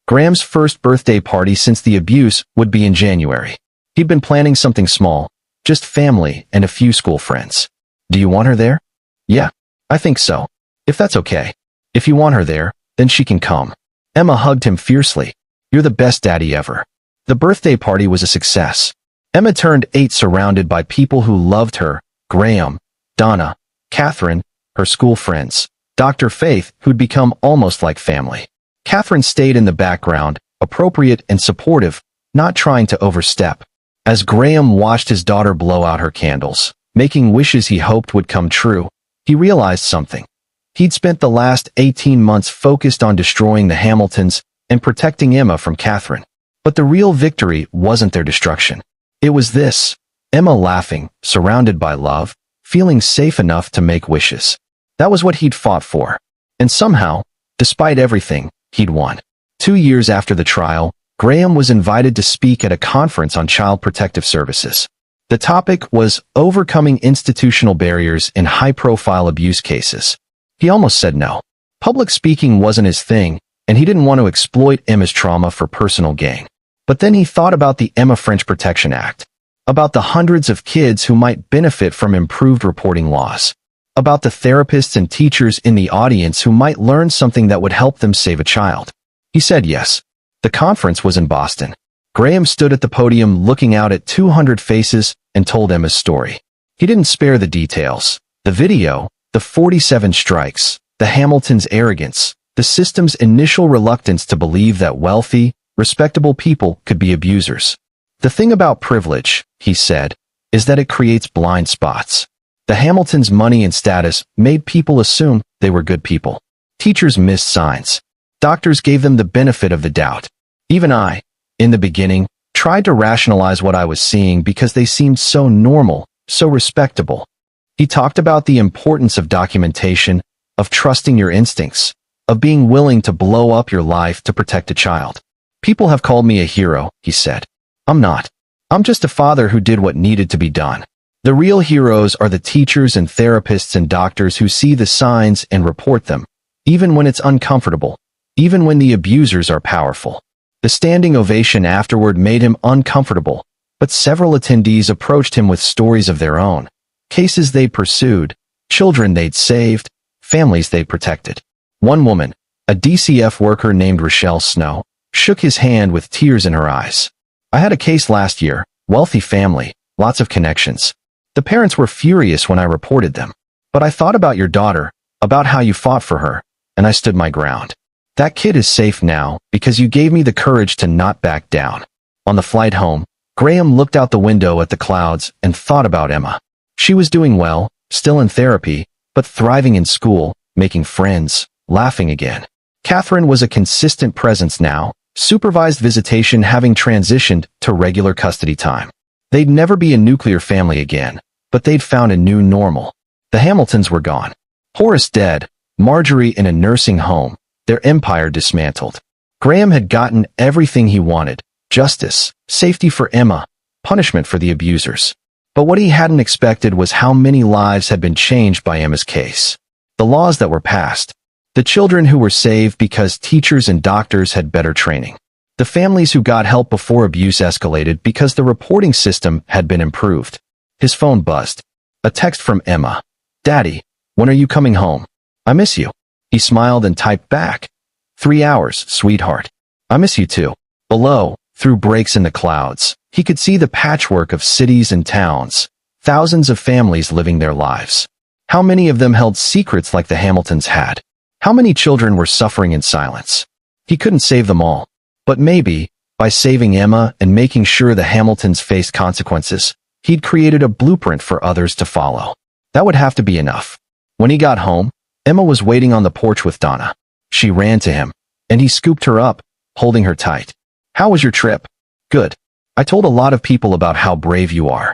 Graham's first birthday party since the abuse would be in January. He'd been planning something small, just family and a few school friends. Do you want her there? Yeah, I think so. If that's okay. If you want her there, then she can come. Emma hugged him fiercely. You're the best daddy ever. The birthday party was a success. Emma turned 8 surrounded by people who loved her, Graham, Donna, Catherine, her school friends, Dr. Faith, who'd become almost like family. Catherine stayed in the background, appropriate and supportive, not trying to overstep. As Graham watched his daughter blow out her candles, making wishes he hoped would come true, he realized something. He'd spent the last 18 months focused on destroying the Hamiltons and protecting Emma from Catherine. But the real victory wasn't their destruction. It was this: Emma laughing, surrounded by love, feeling safe enough to make wishes. That was what he'd fought for. And somehow, despite everything, he'd won. 2 years after the trial, Graham was invited to speak at a conference on child protective services. The topic was overcoming institutional barriers in high-profile abuse cases. He almost said no. Public speaking wasn't his thing, and he didn't want to exploit Emma's trauma for personal gain. But then he thought about the Emma French Protection Act, about the hundreds of kids who might benefit from improved reporting laws, about the therapists and teachers in the audience who might learn something that would help them save a child. He said yes. The conference was in Boston. Graham stood at the podium looking out at 200 faces and told Emma's story. He didn't spare the details. The video, The 47 strikes, the Hamiltons' arrogance, the system's initial reluctance to believe that wealthy, respectable people could be abusers. The thing about privilege, he said, is that it creates blind spots. The Hamiltons' money and status made people assume they were good people. Teachers missed signs. Doctors gave them the benefit of the doubt. Even I, in the beginning, tried to rationalize what I was seeing because they seemed so normal, so respectable. He talked about the importance of documentation, of trusting your instincts, of being willing to blow up your life to protect a child. People have called me a hero, he said. I'm not. I'm just a father who did what needed to be done. The real heroes are the teachers and therapists and doctors who see the signs and report them, even when it's uncomfortable, even when the abusers are powerful. The standing ovation afterward made him uncomfortable, but several attendees approached him with stories of their own, cases they'd pursued, children they'd saved, families they'd protected. One woman, a DCF worker named Rochelle Snow, shook his hand with tears in her eyes. I had a case last year, wealthy family, lots of connections. The parents were furious when I reported them. But I thought about your daughter, about how you fought for her, and I stood my ground. That kid is safe now because you gave me the courage to not back down. On the flight home, Graham looked out the window at the clouds and thought about Emma. She was doing well, still in therapy, but thriving in school, making friends, laughing again. Catherine was a consistent presence now, supervised visitation having transitioned to regular custody time. They'd never be a nuclear family again, but they'd found a new normal. The Hamiltons were gone. Horace dead, Marjorie in a nursing home, their empire dismantled. Graham had gotten everything he wanted: justice, safety for Emma, punishment for the abusers. But what he hadn't expected was how many lives had been changed by Emma's case. The laws that were passed. The children who were saved because teachers and doctors had better training. The families who got help before abuse escalated because the reporting system had been improved. His phone buzzed. A text from Emma. Daddy, when are you coming home? I miss you. He smiled and typed back. 3 hours, sweetheart. I miss you too. Below, through breaks in the clouds, he could see the patchwork of cities and towns, thousands of families living their lives. How many of them held secrets like the Hamiltons had? How many children were suffering in silence? He couldn't save them all. But maybe, by saving Emma and making sure the Hamiltons faced consequences, he'd created a blueprint for others to follow. That would have to be enough. When he got home, Emma was waiting on the porch with Donna. She ran to him, and he scooped her up, holding her tight. How was your trip? Good. I told a lot of people about how brave you are.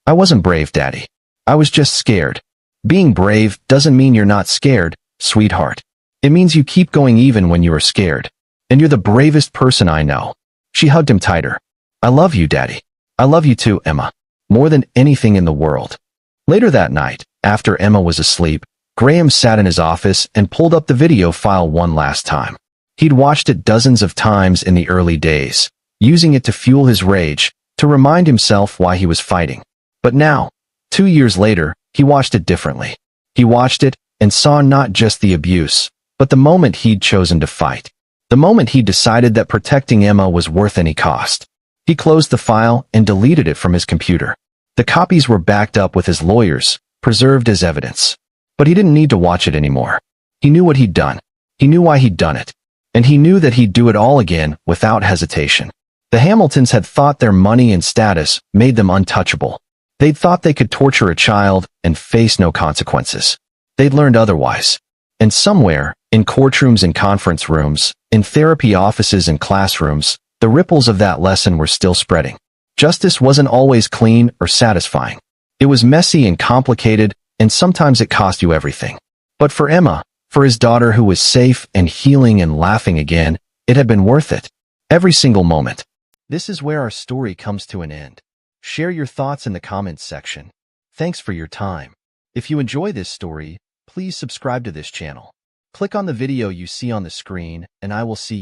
I wasn't brave, Daddy. I was just scared. Being brave doesn't mean you're not scared, sweetheart. It means you keep going even when you are scared. And you're the bravest person I know. She hugged him tighter. I love you, Daddy. I love you too, Emma. More than anything in the world. Later that night, after Emma was asleep, Graham sat in his office and pulled up the video file one last time. He'd watched it dozens of times in the early days, using it to fuel his rage, to remind himself why he was fighting. But now, 2 years later, he watched it differently. He watched it and saw not just the abuse, but the moment he'd chosen to fight. The moment he decided that protecting Emma was worth any cost. He closed the file and deleted it from his computer. The copies were backed up with his lawyers, preserved as evidence. But he didn't need to watch it anymore. He knew what he'd done. He knew why he'd done it. And he knew that he'd do it all again without hesitation. The Hamiltons had thought their money and status made them untouchable. They'd thought they could torture a child and face no consequences. They'd learned otherwise. And somewhere, in courtrooms and conference rooms, in therapy offices and classrooms, the ripples of that lesson were still spreading. Justice wasn't always clean or satisfying. It was messy and complicated, and sometimes it cost you everything. But for Emma, for his daughter who was safe and healing and laughing again, it had been worth it. Every single moment. This is where our story comes to an end. Share your thoughts in the comments section. Thanks for your time. If you enjoy this story, please subscribe to this channel. Click on the video you see on the screen, and I will see you.